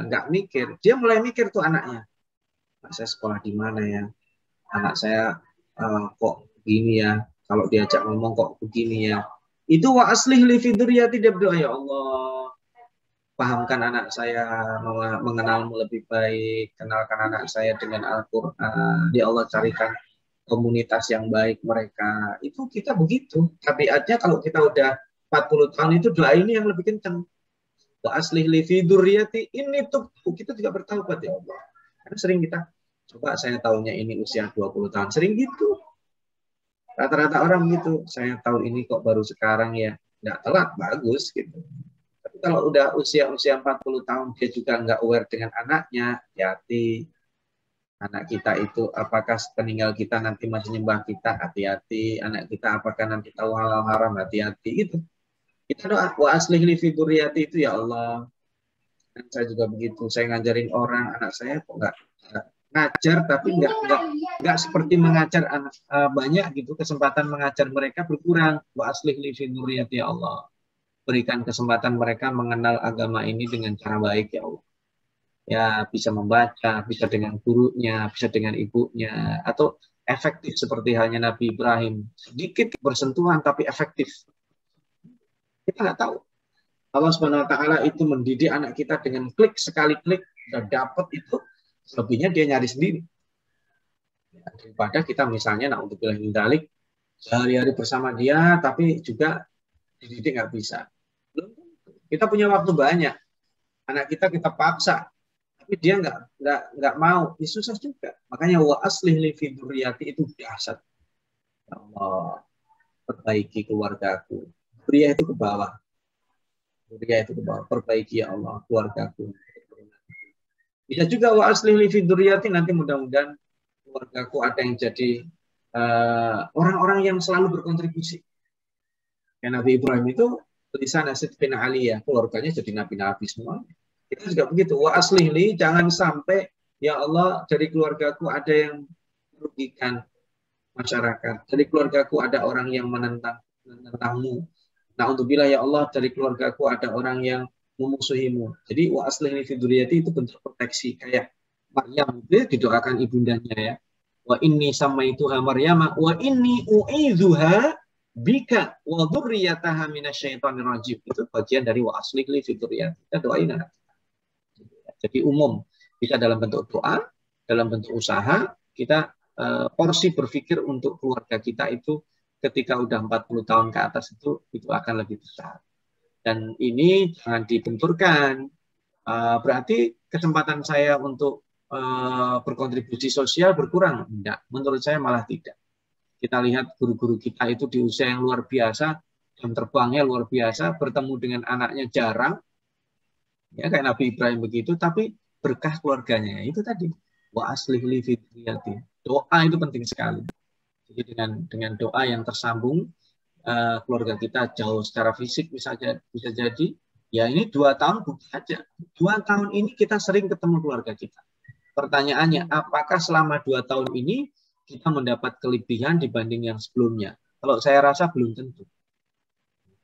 nggak mikir. Dia mulai mikir tuh anaknya. Saya sekolah di mana ya? Anak saya kok begini ya, kalau diajak ngomong kok begini ya. Itu wa aslihli fi dzurriyyati, dia berdoa, ya Allah, pahamkan anak saya mengenalmu lebih baik, kenalkan anak saya dengan Al-Quran, ya Allah, carikan komunitas yang baik mereka. Itu kita begitu. Tabiatnya kalau kita udah 40 tahun itu doa ini yang lebih kencang. Wa aslihli fi dzurriyyati, ini tuh kita juga bertaubat, ya Allah. Karena sering kita, coba saya tahunya ini usia 20 tahun. Sering gitu. Rata-rata orang gitu. Saya tahu ini kok baru sekarang ya. Nggak telat, bagus gitu. Tapi kalau udah usia-usia 40 tahun, dia juga nggak aware dengan anaknya, hati-hati. Anak kita itu apakah peninggal kita nanti masih nyembah kita, hati-hati. Anak kita apakah nanti tahu halal haram, hati-hati. Gitu. Kita doa, wa aslihli fi dzurriyyati itu, ya Allah. Dan saya juga begitu. Saya ngajarin orang, anak saya kok nggak ngajar, tapi nggak seperti mengajar anak banyak gitu. Kesempatan mengajar mereka berkurang. Wa aslihli fi dzurriyyati, ya Allah. Berikan kesempatan mereka mengenal agama ini dengan cara baik, ya Allah. Ya, bisa membaca, bisa dengan gurunya, bisa dengan ibunya, atau efektif seperti halnya Nabi Ibrahim. Sedikit bersentuhan tapi efektif. Kita nggak tahu. Allah Subhanahu wa Ta'ala itu mendidik anak kita dengan klik, sekali klik udah dapat itu, selebihnya dia nyari sendiri. Ya, daripada kita misalnya untuk bilang dalik sehari-hari bersama dia, tapi juga dididik nggak bisa. Kita punya waktu banyak, anak kita paksa, tapi dia nggak mau, ya susah juga. Makanya wa aslihli fi dzurriyyati itu dahsyat. Ya Allah, perbaiki keluargaku. Dzurriyyah itu ke bawah. Dzurriyyah itu ke bawah. Perbaiki, ya Allah, keluargaku. Bisa juga wa aslihli fi dzurriyyati, nanti mudah-mudahan keluargaku ada yang jadi orang-orang yang selalu berkontribusi. Ya, Nabi Ibrahim itu tulisan Asid bin Ali, ya, keluarganya jadi nabi-nabi semua. Kita juga begitu. Wa aslihli, jangan sampai, ya Allah, dari keluargaku ada yang merugikan masyarakat. Dari keluargaku ada orang yang menentangmu. Nah, untuk bila, ya Allah, dari keluargaku ada orang yang memusuhimu. Jadi wa aslihli fi dzurriyyati itu bentuk proteksi. Kayak Maryam itu didoakan ibundanya, ya. Wa inni samaituha Maryama wa inni u'idzuha bika wa dzurriyyataha minasyaitonir rajim. Itu bagian dari wa aslihli fi dzurriyyati. Kita doain anak. Jadi umum, bisa dalam bentuk doa, dalam bentuk usaha, kita porsi berpikir untuk keluarga kita itu ketika udah 40 tahun ke atas itu akan lebih besar. Dan ini jangan dibenturkan. Berarti kesempatan saya untuk berkontribusi sosial berkurang? Tidak. Menurut saya malah tidak. Kita lihat guru-guru kita itu di usia yang luar biasa, jam terbangnya luar biasa, bertemu dengan anaknya jarang, ya kayak Nabi Ibrahim begitu, tapi berkah keluarganya. Itu tadi, wa aslih li fi dzurriyyati. Doa itu penting sekali. Jadi dengan doa yang tersambung, keluarga kita jauh secara fisik bisa jadi, ya ini 2 tahun bukti aja. 2 tahun ini kita sering ketemu keluarga kita. Pertanyaannya, apakah selama 2 tahun ini kita mendapat kelebihan dibanding yang sebelumnya? Kalau saya rasa belum tentu.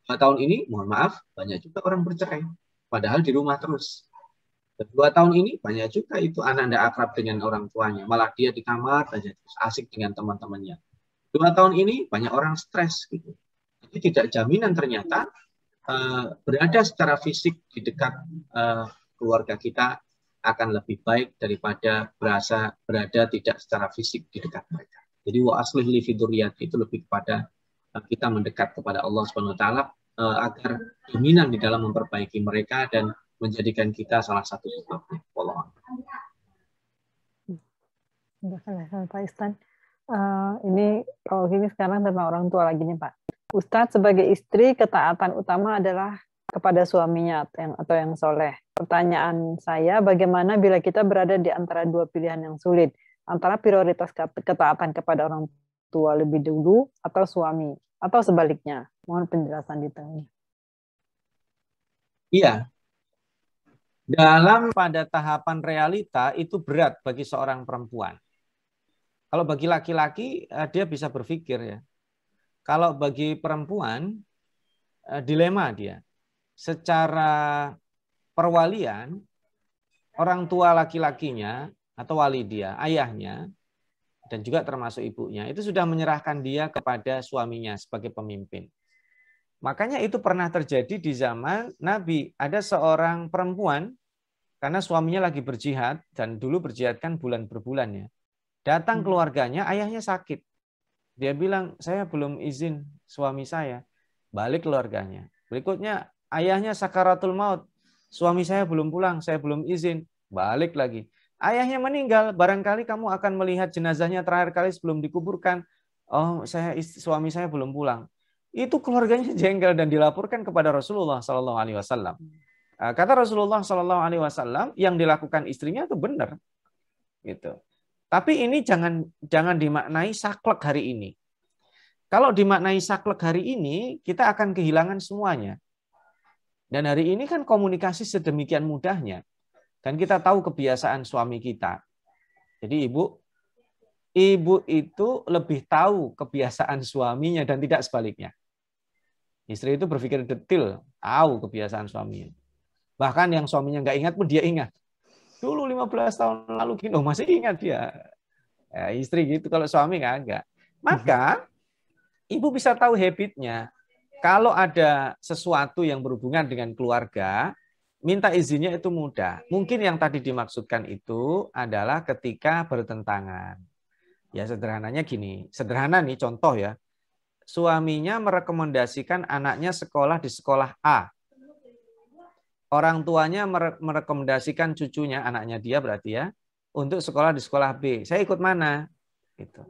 2 tahun ini, mohon maaf, banyak juga orang bercerai. Padahal di rumah terus. 2 tahun ini, banyak juga itu anak tidak akrab dengan orang tuanya. Malah dia di kamar saja, terus asik dengan teman-temannya. 2 tahun ini, banyak orang stres. Gitu. Jadi tidak jaminan ternyata berada secara fisik di dekat keluarga kita akan lebih baik daripada berada tidak secara fisik di dekat mereka. Jadi wa aslih li fi dzurriyyati itu lebih kepada kita mendekat kepada Allah Subhanahu wa taala agar dominan di dalam memperbaiki mereka dan menjadikan kita salah satu sebabnya. Wallahu a'lam. Pak Istan. Ini kalau gini sekarang tentang orang tua lagi nih Pak. Ustadz sebagai istri ketaatan utama adalah kepada suaminya atau yang soleh. Pertanyaan saya, bagaimana bila kita berada di antara 2 pilihan yang sulit, antara prioritas ketaatan kepada orang tua lebih dulu atau suami, atau sebaliknya? Mohon penjelasan detailnya. Iya. Dalam pada tahapan realita itu berat bagi seorang perempuan. Kalau bagi laki-laki dia bisa berpikir ya. Kalau bagi perempuan dilema dia. Secara perwalian, orang tua laki-lakinya atau wali dia, ayahnya, dan juga termasuk ibunya, itu sudah menyerahkan dia kepada suaminya sebagai pemimpin. Makanya itu pernah terjadi di zaman Nabi. Ada seorang perempuan, karena suaminya lagi berjihad, dan dulu berjihad kan bulan berbulan ya. Datang keluarganya, ayahnya sakit. Dia bilang, saya belum izin suami saya. Balik keluarganya. Berikutnya, ayahnya sakaratul maut. Suami saya belum pulang, saya belum izin. Balik lagi. Ayahnya meninggal, barangkali kamu akan melihat jenazahnya terakhir kali sebelum dikuburkan. Oh, suami saya belum pulang. Itu keluarganya jengkel dan dilaporkan kepada Rasulullah SAW. Kata Rasulullah SAW, yang dilakukan istrinya itu benar. Gitu. Tapi ini jangan dimaknai saklek hari ini. Kalau dimaknai saklek hari ini, kita akan kehilangan semuanya. Dan hari ini kan komunikasi sedemikian mudahnya. Dan kita tahu kebiasaan suami kita. Jadi ibu itu lebih tahu kebiasaan suaminya dan tidak sebaliknya. Istri itu berpikir detail, tahu kebiasaan suaminya. Bahkan yang suaminya nggak ingat pun dia ingat. Dulu 15 tahun lalu gini, masih ingat dia. Ya, istri gitu, kalau suami nggak. Maka ibu bisa tahu habitnya. Kalau ada sesuatu yang berhubungan dengan keluarga, minta izinnya itu mudah. Mungkin yang tadi dimaksudkan itu adalah ketika bertentangan. Ya sederhananya gini, sederhana nih contoh ya. Suaminya merekomendasikan anaknya sekolah di sekolah A. Orang tuanya merekomendasikan cucunya, anaknya dia berarti ya, untuk sekolah di sekolah B. Saya ikut mana? Gitu.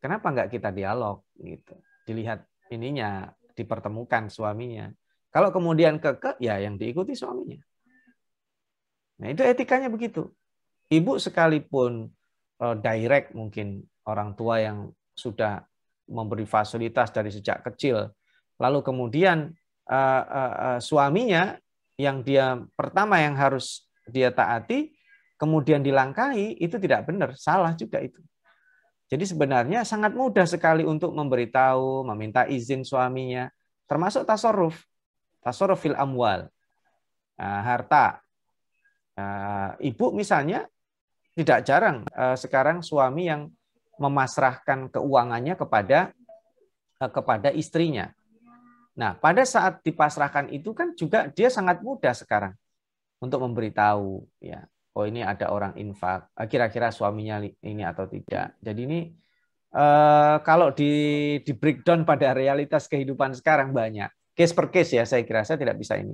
Kenapa nggak kita dialog? Gitu. Dilihat ininya, dipertemukan suaminya. Kalau kemudian kekeh, ya yang diikuti suaminya. Nah itu etikanya begitu. Ibu sekalipun direct mungkin orang tua yang sudah memberi fasilitas dari sejak kecil, lalu kemudian suaminya yang dia pertama yang harus dia taati, kemudian dilangkahi, itu tidak benar, salah juga itu. Jadi sebenarnya sangat mudah sekali untuk memberitahu, meminta izin suaminya, termasuk tasarruf fil amwal, harta. Ibu misalnya tidak jarang sekarang suami yang memasrahkan keuangannya kepada istrinya. Nah, pada saat dipasrahkan itu kan juga dia sangat mudah sekarang untuk memberitahu, ya. Oh ini ada orang infak, kira-kira suaminya ini atau tidak. Jadi ini kalau di breakdown pada realitas kehidupan sekarang banyak. Case per case ya, saya kira saya tidak bisa ini.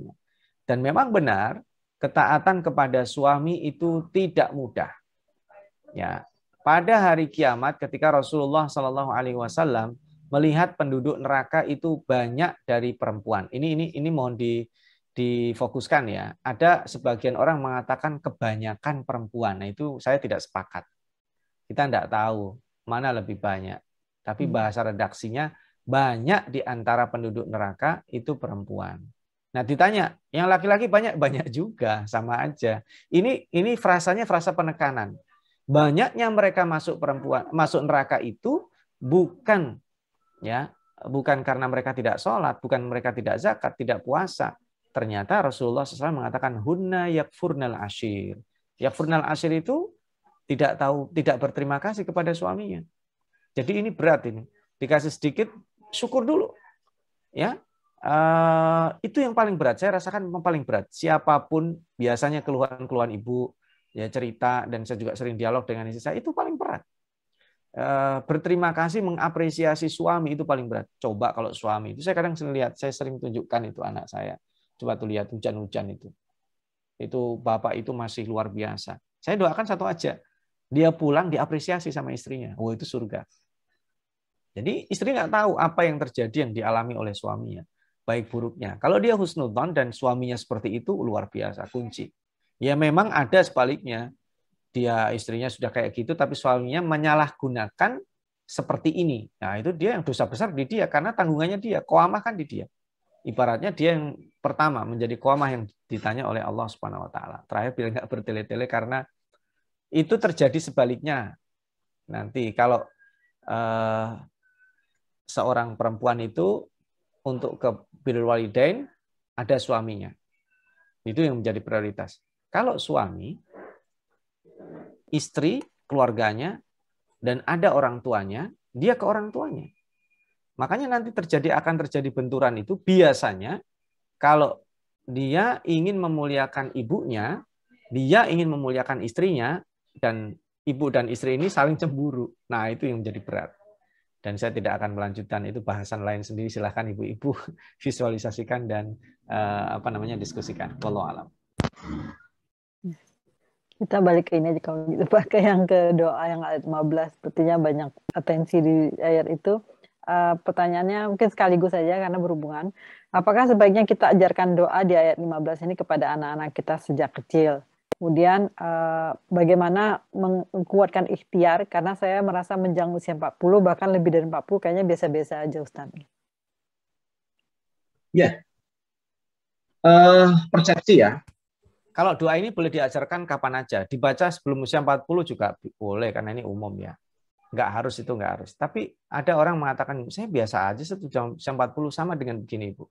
Dan memang benar, ketaatan kepada suami itu tidak mudah. Ya, pada hari kiamat ketika Rasulullah Shallallahu Alaihi Wasallam melihat penduduk neraka itu banyak dari perempuan. Ini mohon difokuskan ya. Ada sebagian orang mengatakan kebanyakan perempuan. Nah itu saya tidak sepakat. Kita tidak tahu mana lebih banyak. Tapi bahasa redaksinya banyak di antara penduduk neraka itu perempuan. Nah ditanya, yang laki-laki banyak juga, sama aja. Ini frasanya frasa penekanan. Banyaknya mereka masuk neraka itu bukan karena mereka tidak sholat, bukan mereka tidak zakat, tidak puasa. Ternyata Rasulullah SAW mengatakan hunna yakfurnal ashir. Yakfurnal ashir itu tidak berterima kasih kepada suaminya. Jadi ini berat ini. Dikasih sedikit, syukur dulu. Ya. Itu yang paling berat. Saya rasakan yang paling berat. Siapapun biasanya keluhan ibu ya cerita, dan saya juga sering dialog dengan istri saya, itu paling berat. Berterima kasih, mengapresiasi suami itu paling berat. Coba kalau suami itu, saya kadang lihat, saya sering tunjukkan itu anak saya. Coba tuh lihat hujan-hujan itu. Itu bapak itu masih luar biasa. Saya doakan satu aja. Dia pulang diapresiasi sama istrinya. Oh itu surga. Jadi istri nggak tahu apa yang terjadi yang dialami oleh suaminya. Baik buruknya. Kalau dia husnudzon dan suaminya seperti itu, luar biasa, kunci. Ya memang ada sebaliknya. Dia istrinya sudah kayak gitu, tapi suaminya menyalahgunakan seperti ini. Nah itu dia yang dosa besar di dia, karena tanggungannya dia, qawamah kan di dia. Ibaratnya dia yang pertama menjadi qawamah yang ditanya oleh Allah Subhanahu Wa Taala. Terakhir biar nggak bertele-tele, karena itu terjadi sebaliknya. Nanti kalau seorang perempuan itu untuk ke birrul walidain ada suaminya. Itu yang menjadi prioritas. Kalau suami, istri, keluarganya, dan ada orang tuanya, dia ke orang tuanya. Makanya nanti akan terjadi benturan itu biasanya kalau dia ingin memuliakan ibunya, dia ingin memuliakan istrinya, dan ibu dan istri ini saling cemburu. Nah, itu yang menjadi berat. Dan saya tidak akan melanjutkan, itu bahasan lain sendiri. Silahkan ibu-ibu visualisasikan dan diskusikan. Wallahu a'lam. Kita balik ke ini aja kalau gitu, pakai yang ke doa yang ayat 15. Sepertinya banyak atensi di ayat itu. Pertanyaannya mungkin sekaligus saja karena berhubungan. Apakah sebaiknya kita ajarkan doa di ayat 15 ini kepada anak-anak kita sejak kecil? Kemudian bagaimana menguatkan ikhtiar, karena saya merasa menjelang usia 40, bahkan lebih dari 40, kayaknya biasa-biasa aja Ustaz. Ya, persepsi ya. Kalau doa ini boleh diajarkan kapan aja. Dibaca sebelum usia 40 juga boleh, karena ini umum ya. Nggak harus, itu nggak harus. Tapi ada orang mengatakan, saya biasa aja usia 40 sama dengan begini Ibu.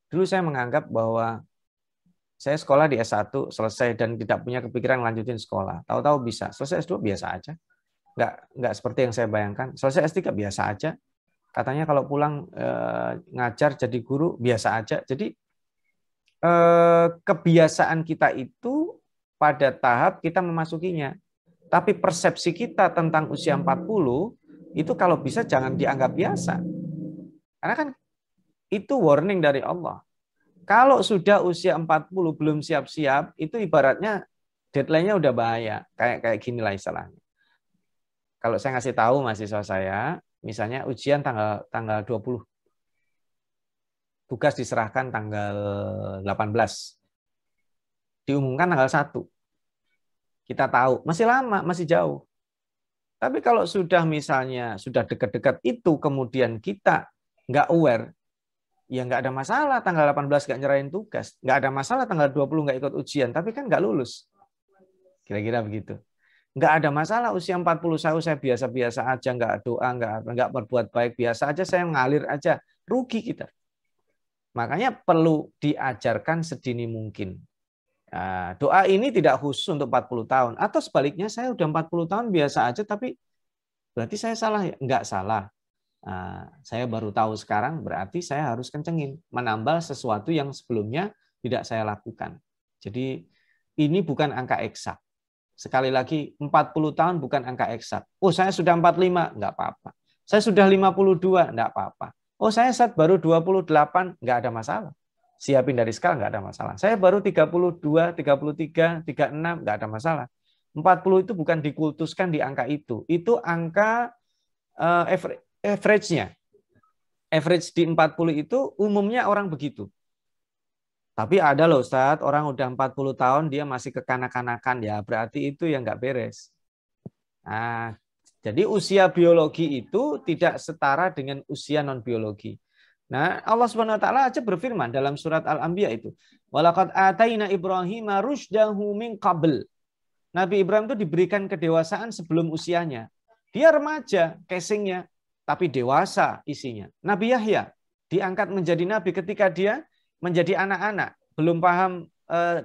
Dulu saya menganggap bahwa saya sekolah di S1 selesai dan tidak punya kepikiran lanjutin sekolah. Tahu-tahu bisa. Selesai S2 biasa aja. Nggak seperti yang saya bayangkan. Selesai S3 biasa aja. Katanya kalau pulang ngajar jadi guru biasa aja. Jadi kebiasaan kita itu pada tahap kita memasukinya. Tapi persepsi kita tentang usia 40 itu kalau bisa jangan dianggap biasa. Karena kan itu warning dari Allah. Kalau sudah usia 40 belum siap-siap, itu ibaratnya deadline-nya udah bahaya. Kayak ginilah istilahnya. Kalau saya ngasih tahu mahasiswa saya, misalnya ujian tanggal 20. Tugas diserahkan tanggal 18. Diumumkan tanggal 1. Kita tahu, masih lama, masih jauh. Tapi kalau sudah misalnya, sudah dekat-dekat itu, kemudian kita nggak aware, ya nggak ada masalah tanggal 18 nggak nyerahin tugas. Nggak ada masalah tanggal 20 nggak ikut ujian, tapi kan nggak lulus. Kira-kira begitu. Nggak ada masalah usia 40 saya biasa-biasa aja, nggak doa, nggak berbuat baik, biasa aja, saya ngalir aja. Rugi kita. Makanya perlu diajarkan sedini mungkin. Nah, doa ini tidak khusus untuk 40 tahun. Atau sebaliknya, saya udah 40 tahun biasa aja, tapi berarti saya salah ya? Nggak salah. Nah, saya baru tahu sekarang, berarti saya harus kencengin, menambah sesuatu yang sebelumnya tidak saya lakukan. Jadi ini bukan angka eksak. Sekali lagi, 40 tahun bukan angka eksak. Oh, saya sudah 45, nggak apa-apa. Saya sudah 52, nggak apa-apa. Oh, saya saat baru 28, nggak ada masalah. Siapin dari sekarang, nggak ada masalah. Saya baru 32, 33, 36, nggak ada masalah. 40 itu bukan dikultuskan di angka itu. Itu angka average-nya. Average di 40 itu umumnya orang begitu. Tapi ada loh Ustadz, orang udah 40 tahun dia masih kekanak-kanakan, ya berarti itu yang nggak beres. Nah, jadi usia biologi itu tidak setara dengan usia non-biologi. Nah, Allah Subhanahu wa taala aja berfirman dalam surat Al-Anbiya itu, "Walaqad ataina Ibrahima rusydahu min qabl." Nabi Ibrahim itu diberikan kedewasaan sebelum usianya. Dia remaja casingnya, tapi dewasa isinya. Nabi Yahya diangkat menjadi nabi ketika dia menjadi anak-anak, belum paham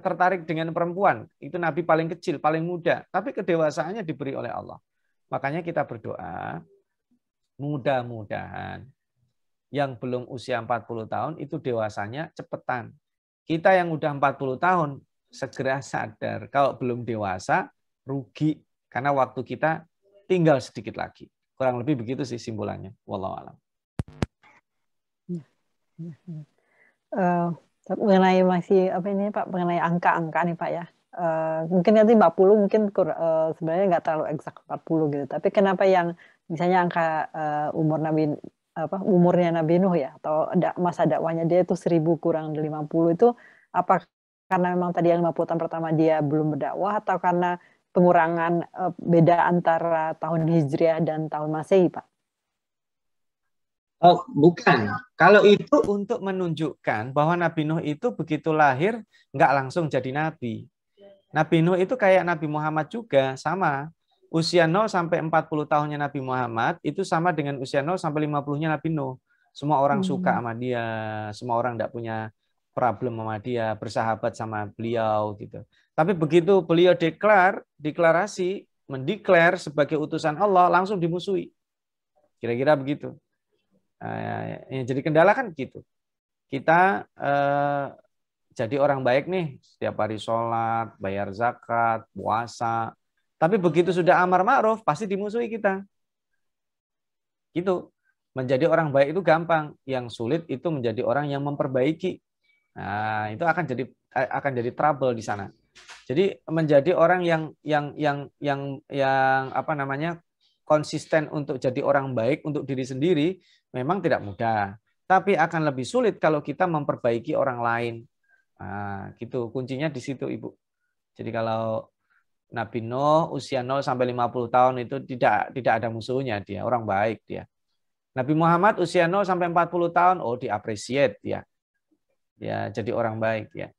tertarik dengan perempuan. Itu nabi paling kecil, paling muda, tapi kedewasaannya diberi oleh Allah. Makanya kita berdoa, mudah-mudahan yang belum usia 40 tahun itu dewasanya cepetan. Kita yang udah 40 tahun segera sadar kalau belum dewasa rugi karena waktu kita tinggal sedikit lagi. Kurang lebih begitu sih simpulannya. Wallahu a'lam. Mengenai masih apa ini Pak, mengenai angka-angka nih Pak ya. Mungkin nanti 40 mungkin sebenarnya nggak terlalu eksak 40 gitu. Tapi kenapa yang misalnya angka umurnya Nabi Nuh ya, atau masa dakwahnya dia itu 1000 kurang 50 itu apa karena memang tadi yang 50 tahun pertama dia belum berdakwah atau karena pengurangan beda antara tahun Hijriah dan tahun Masehi, Pak? Oh, bukan. Kalau itu untuk menunjukkan bahwa Nabi Nuh itu begitu lahir nggak langsung jadi nabi. Nabi Nuh itu kayak Nabi Muhammad juga, sama. Usia 0 sampai 40 tahunnya Nabi Muhammad itu sama dengan usia 0 sampai 50-nya Nabi Nuh. Semua orang suka sama dia, semua orang nggak punya problem sama dia, bersahabat sama beliau gitu. Tapi begitu beliau deklarasi, mendeklar sebagai utusan Allah, langsung dimusuhi. Kira-kira begitu. Yang jadi kendala kan gitu. Kita jadi orang baik nih, setiap hari sholat, bayar zakat, puasa. Tapi begitu sudah amar ma'ruf, pasti dimusuhi kita. Gitu. Menjadi orang baik itu gampang. Yang sulit itu menjadi orang yang memperbaiki. Nah, itu akan jadi trouble di sana. Jadi menjadi orang yang apa namanya konsisten untuk jadi orang baik untuk diri sendiri memang tidak mudah. Tapi akan lebih sulit kalau kita memperbaiki orang lain. Nah, gitu kuncinya di situ, Ibu. Jadi kalau Nabi Nuh usia 0 sampai 50 tahun itu tidak ada musuhnya, dia orang baik dia. Nabi Muhammad usia 0 sampai 40 tahun diapresiat dia. Ya, jadi orang baik ya.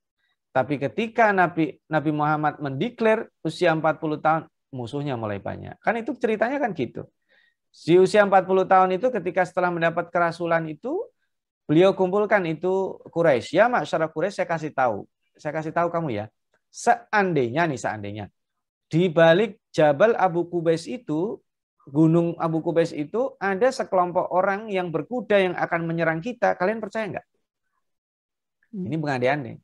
Tapi ketika Nabi Muhammad mendeklar usia 40 tahun, musuhnya mulai banyak. Kan itu ceritanya kan gitu. Di usia 40 tahun itu ketika setelah mendapat kerasulan itu, beliau kumpulkan itu Quraisy. Ya masyarakat Quraisy saya kasih tahu kamu ya. Seandainya di balik Jabal Abu Qubais itu, Gunung Abu Qubais itu ada sekelompok orang yang berkuda yang akan menyerang kita. Kalian percaya nggak? Ini pengandaian nih.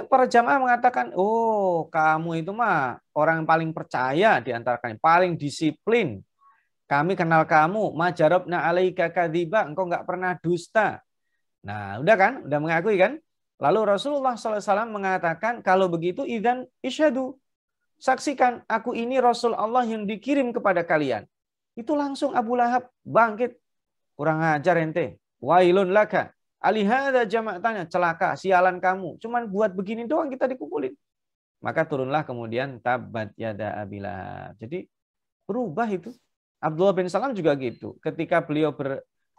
Para jamaah mengatakan, oh kamu itu mah orang paling percaya di antara kalian, paling disiplin. Kami kenal kamu, majarabna alaika kadziba, engkau nggak pernah dusta. Nah, udah kan? Udah mengakui kan? Lalu Rasulullah SAW mengatakan, kalau begitu idzan isyhadu. Saksikan, aku ini Rasul Allah yang dikirim kepada kalian. Itu langsung Abu Lahab bangkit. Kurang ajar ente. Wailun laka. Alihada jama'tanya, celaka, sialan kamu. Cuman buat begini doang kita dikumpulin. Maka turunlah kemudian tabat yada Abi Lahab. Jadi berubah itu. Abdullah bin Salam juga gitu. Ketika beliau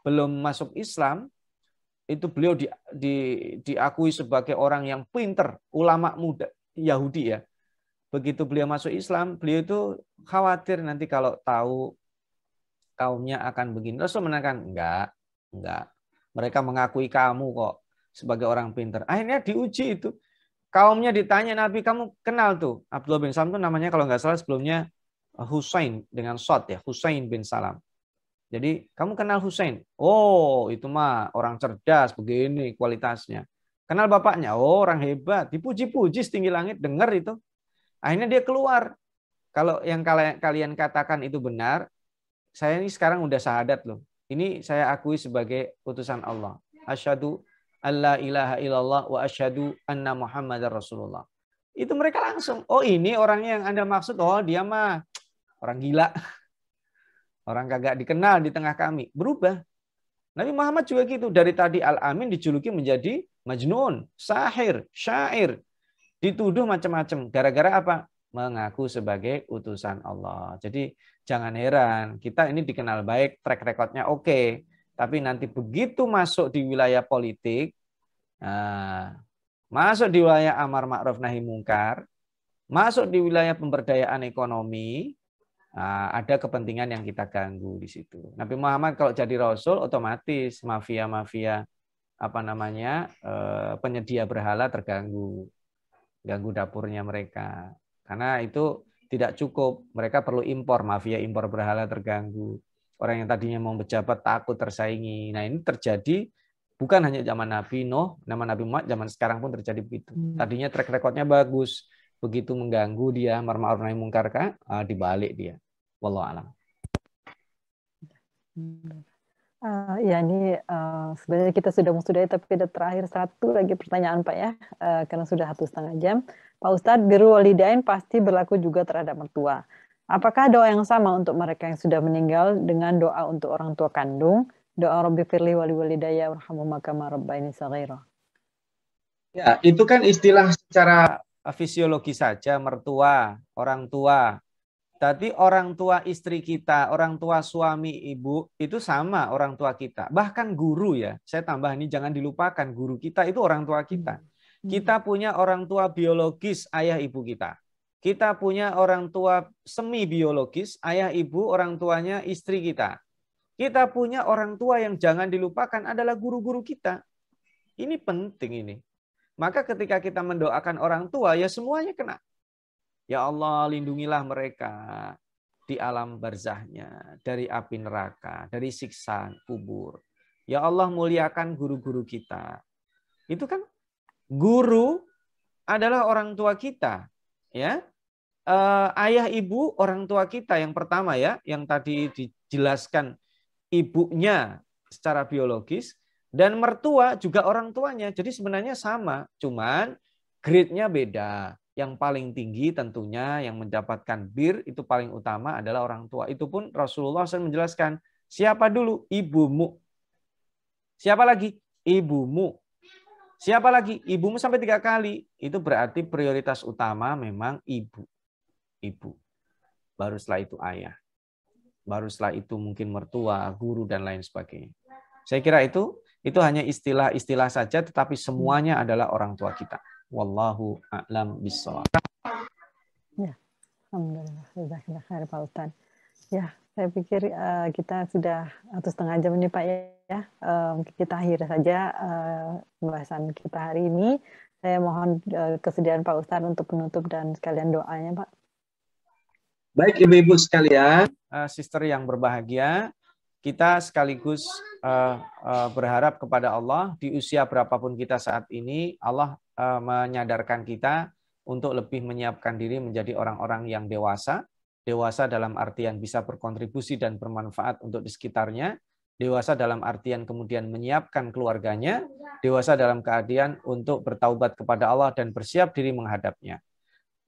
belum masuk Islam, itu beliau diakui sebagai orang yang pinter, ulama muda Yahudi ya. Begitu beliau masuk Islam, beliau itu khawatir nanti kalau tahu kaumnya akan begini. Rasul menekan, enggak. Mereka mengakui kamu kok sebagai orang pintar. Akhirnya diuji itu. Kaumnya ditanya, Nabi kamu kenal tuh. Abdullah bin Salam itu namanya kalau nggak salah sebelumnya Husain dengan shot ya. Husain bin Salam. Jadi kamu kenal Husain? Oh itu mah orang cerdas begini kualitasnya. Kenal bapaknya? Oh orang hebat. Dipuji-puji setinggi langit. Dengar itu. Akhirnya dia keluar. Kalau yang kalian katakan itu benar, saya ini sekarang udah syahadat loh. Ini saya akui sebagai utusan Allah. Asyhadu alla ilaha illallah wa asyhadu anna Muhammadar Rasulullah. itu mereka langsung, oh ini orangnya yang Anda maksud, oh dia mah orang gila. Orang kagak dikenal di tengah kami. Berubah. Nabi Muhammad juga gitu. Dari tadi Al-Amin dijuluki menjadi Majnun, sahir, syair. Dituduh macam-macam. Gara-gara apa? Mengaku sebagai utusan Allah. Jadi jangan heran. Kita ini dikenal baik, track recordnya oke. Tapi nanti begitu masuk di wilayah politik, masuk di wilayah amar ma'ruf nahi mungkar, masuk di wilayah pemberdayaan ekonomi, ada kepentingan yang kita ganggu di situ. Nabi Muhammad kalau jadi Rasul otomatis mafia-mafia penyedia berhala terganggu, ganggu dapurnya mereka. Karena itu tidak cukup, mereka perlu impor, mafia impor berhala terganggu. Orang yang tadinya mau berjabat takut tersaingi. Nah ini terjadi bukan hanya zaman Nabi Nuh, nama Nabi Muhammad, zaman sekarang pun terjadi begitu. Tadinya track recordnya bagus, begitu mengganggu dia, amar ma'ruf nahi mungkar, dibalik dia. Wallahu a'lam. Ya ini sebenarnya kita sudah sudahi, tapi ada terakhir satu lagi pertanyaan Pak ya, karena sudah 1,5 jam. Pak Ustadz, birrul walidain pasti berlaku juga terhadap mertua. Apakah doa yang sama untuk mereka yang sudah meninggal dengan doa untuk orang tua kandung? Doa Rabbi firli wali walidayya warhamhuma kama rabbayani shaghira. Ya, itu kan istilah secara fisiologi saja, mertua, orang tua. Tadi orang tua istri kita, orang tua suami ibu, itu sama orang tua kita. Bahkan guru ya, saya tambah ini jangan dilupakan, guru kita itu orang tua kita. Kita punya orang tua biologis, ayah ibu kita. Kita punya orang tua semi biologis, ayah ibu, orang tuanya istri kita. Kita punya orang tua yang jangan dilupakan adalah guru-guru kita. Ini penting ini. Maka ketika kita mendoakan orang tua, ya semuanya kena. Ya Allah, lindungilah mereka di alam barzahnya, dari api neraka, dari siksa kubur. Ya Allah, muliakan guru-guru kita. Itu kan guru adalah orang tua kita, ya. Ayah ibu orang tua kita yang pertama ya, yang tadi dijelaskan ibunya secara biologis, dan mertua juga orang tuanya. Jadi sebenarnya sama, cuman grade-nya beda. Yang paling tinggi tentunya yang mendapatkan bir itu paling utama adalah orang tua. Itu pun Rasulullah SAW menjelaskan, siapa dulu? Ibumu. Siapa lagi? Ibumu. Siapa lagi? Ibumu sampai 3 kali. Itu berarti prioritas utama memang ibu. Ibu. Baru setelah itu ayah. Baru setelah itu mungkin mertua, guru, dan lain sebagainya. Saya kira itu hanya istilah-istilah saja, tetapi semuanya adalah orang tua kita. Wallahu a'lam bishawab. Ya, alhamdulillah. Jazakallahu khair Pak Ustadz. Ya, saya pikir kita sudah 1,5 jam ini Pak ya. Kita akhiri saja pembahasan kita hari ini. Saya mohon kesediaan Pak Ustadz untuk penutup dan sekalian doanya Pak. Baik ibu-ibu sekalian, sister yang berbahagia, kita sekaligus berharap kepada Allah di usia berapapun kita saat ini, Allah menyadarkan kita untuk lebih menyiapkan diri menjadi orang-orang yang dewasa. Dewasa dalam artian bisa berkontribusi dan bermanfaat untuk di sekitarnya. Dewasa dalam artian kemudian menyiapkan keluarganya. Dewasa dalam keadaan untuk bertaubat kepada Allah dan bersiap diri menghadapnya.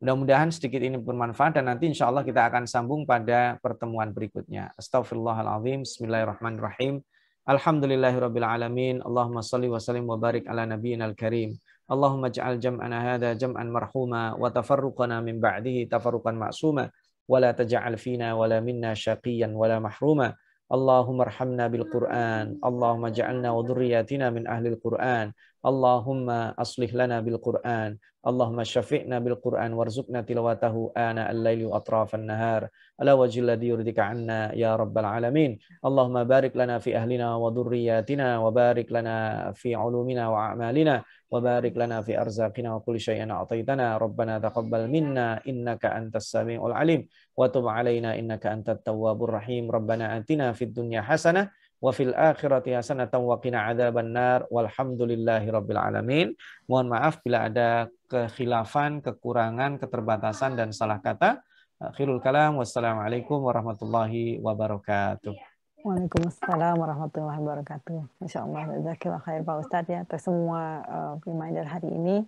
Mudah-mudahan sedikit ini bermanfaat dan nanti insya Allah kita akan sambung pada pertemuan berikutnya. Astaghfirullahaladzim. Bismillahirrahmanirrahim. Alhamdulillahirabbil alamin. Allahumma shalli wa sallim wa barik ala nabiyyinal karim. Allahumma ja'al jam'ana hadza jam'an marhuma wa tafarruqana min ba'dihi tafarruqan ma'suma wa la taj'al fina wa la minna syaqiyan wa la mahruma. Allahumma arhamna bil Qur'an. Allahumma ja'alna wa dhurriyyatina min ahlil Qur'an. Allahumma aslih lana bil Qur'an. Allahumma syafi'na bil Qur'an warzuqna tilawatahu ana al-laili wa atrafan nahar ala wajhil ladzi yurdika 'anna ya rabbal alamin. Allahumma barik lana fi ahlina wa dhurriyyatina wa barik lana fi 'ulumina wa a'malina wa barik lana fi arzaqina wa kulli syai'in a'taitana rabbana taqabbal minna innaka antas samiul alim wa tub 'alaina innaka antat tawwabur rahim. Rabbana atina fid dunya hasanah wa fil akhirati hasanatan wa qina adzabannar walhamdulillahi rabbil alamin. Mohon maaf bila ada kekhilafan, kekurangan, keterbatasan dan salah kata. Akhirul kalam. Wassalamualaikum warahmatullahi wabarakatuh. Waalaikumsalam warahmatullahi wabarakatuh. Masya Allah, jazakallahu khair Pak Ustadz ya atas semua reminder hari ini.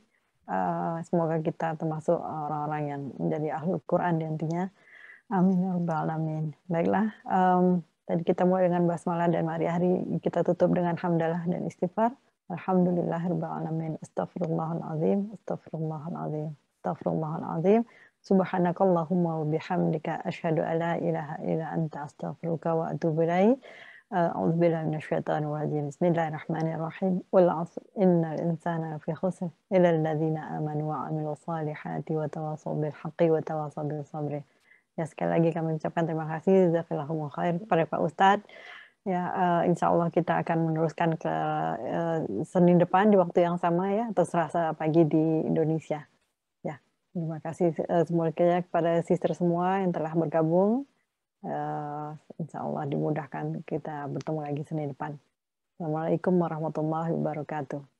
Semoga kita termasuk orang-orang yang menjadi ahlul Quran nantinya. Amin ya rabbal alamin. Baiklah, tadi kita mulai dengan basmalah dan hari-hari kita tutup dengan hamdalah dan istighfar. Alhamdulillahirabbil alamin. Astaghfirullahalazim. Astaghfirullahalazim. Astaghfirullahalazim. Subhanakallahumma wa bihamdika asyhadu an la ilaha illa anta astaghfiruka wa atubu ilaik. A'udzubillahi minasyaitonir rajim. Bismillahirrahmanirrahim. Wal 'asr innal insana lafi khusr illa alladzina amanu wa 'amilus solihati wa tawassaw bil haqqi wa tawassaw bis sabri. Ya, sekali lagi kami ucapkan terima kasih jazakallahu khair kepada Pak Ustadz. Ya, insya Allah kita akan meneruskan ke Senin depan di waktu yang sama ya, atau Selasa pagi di Indonesia. Ya, terima kasih semuanya kepada sister semua yang telah bergabung. Insya Allah dimudahkan kita bertemu lagi Senin depan. Assalamualaikum warahmatullahi wabarakatuh.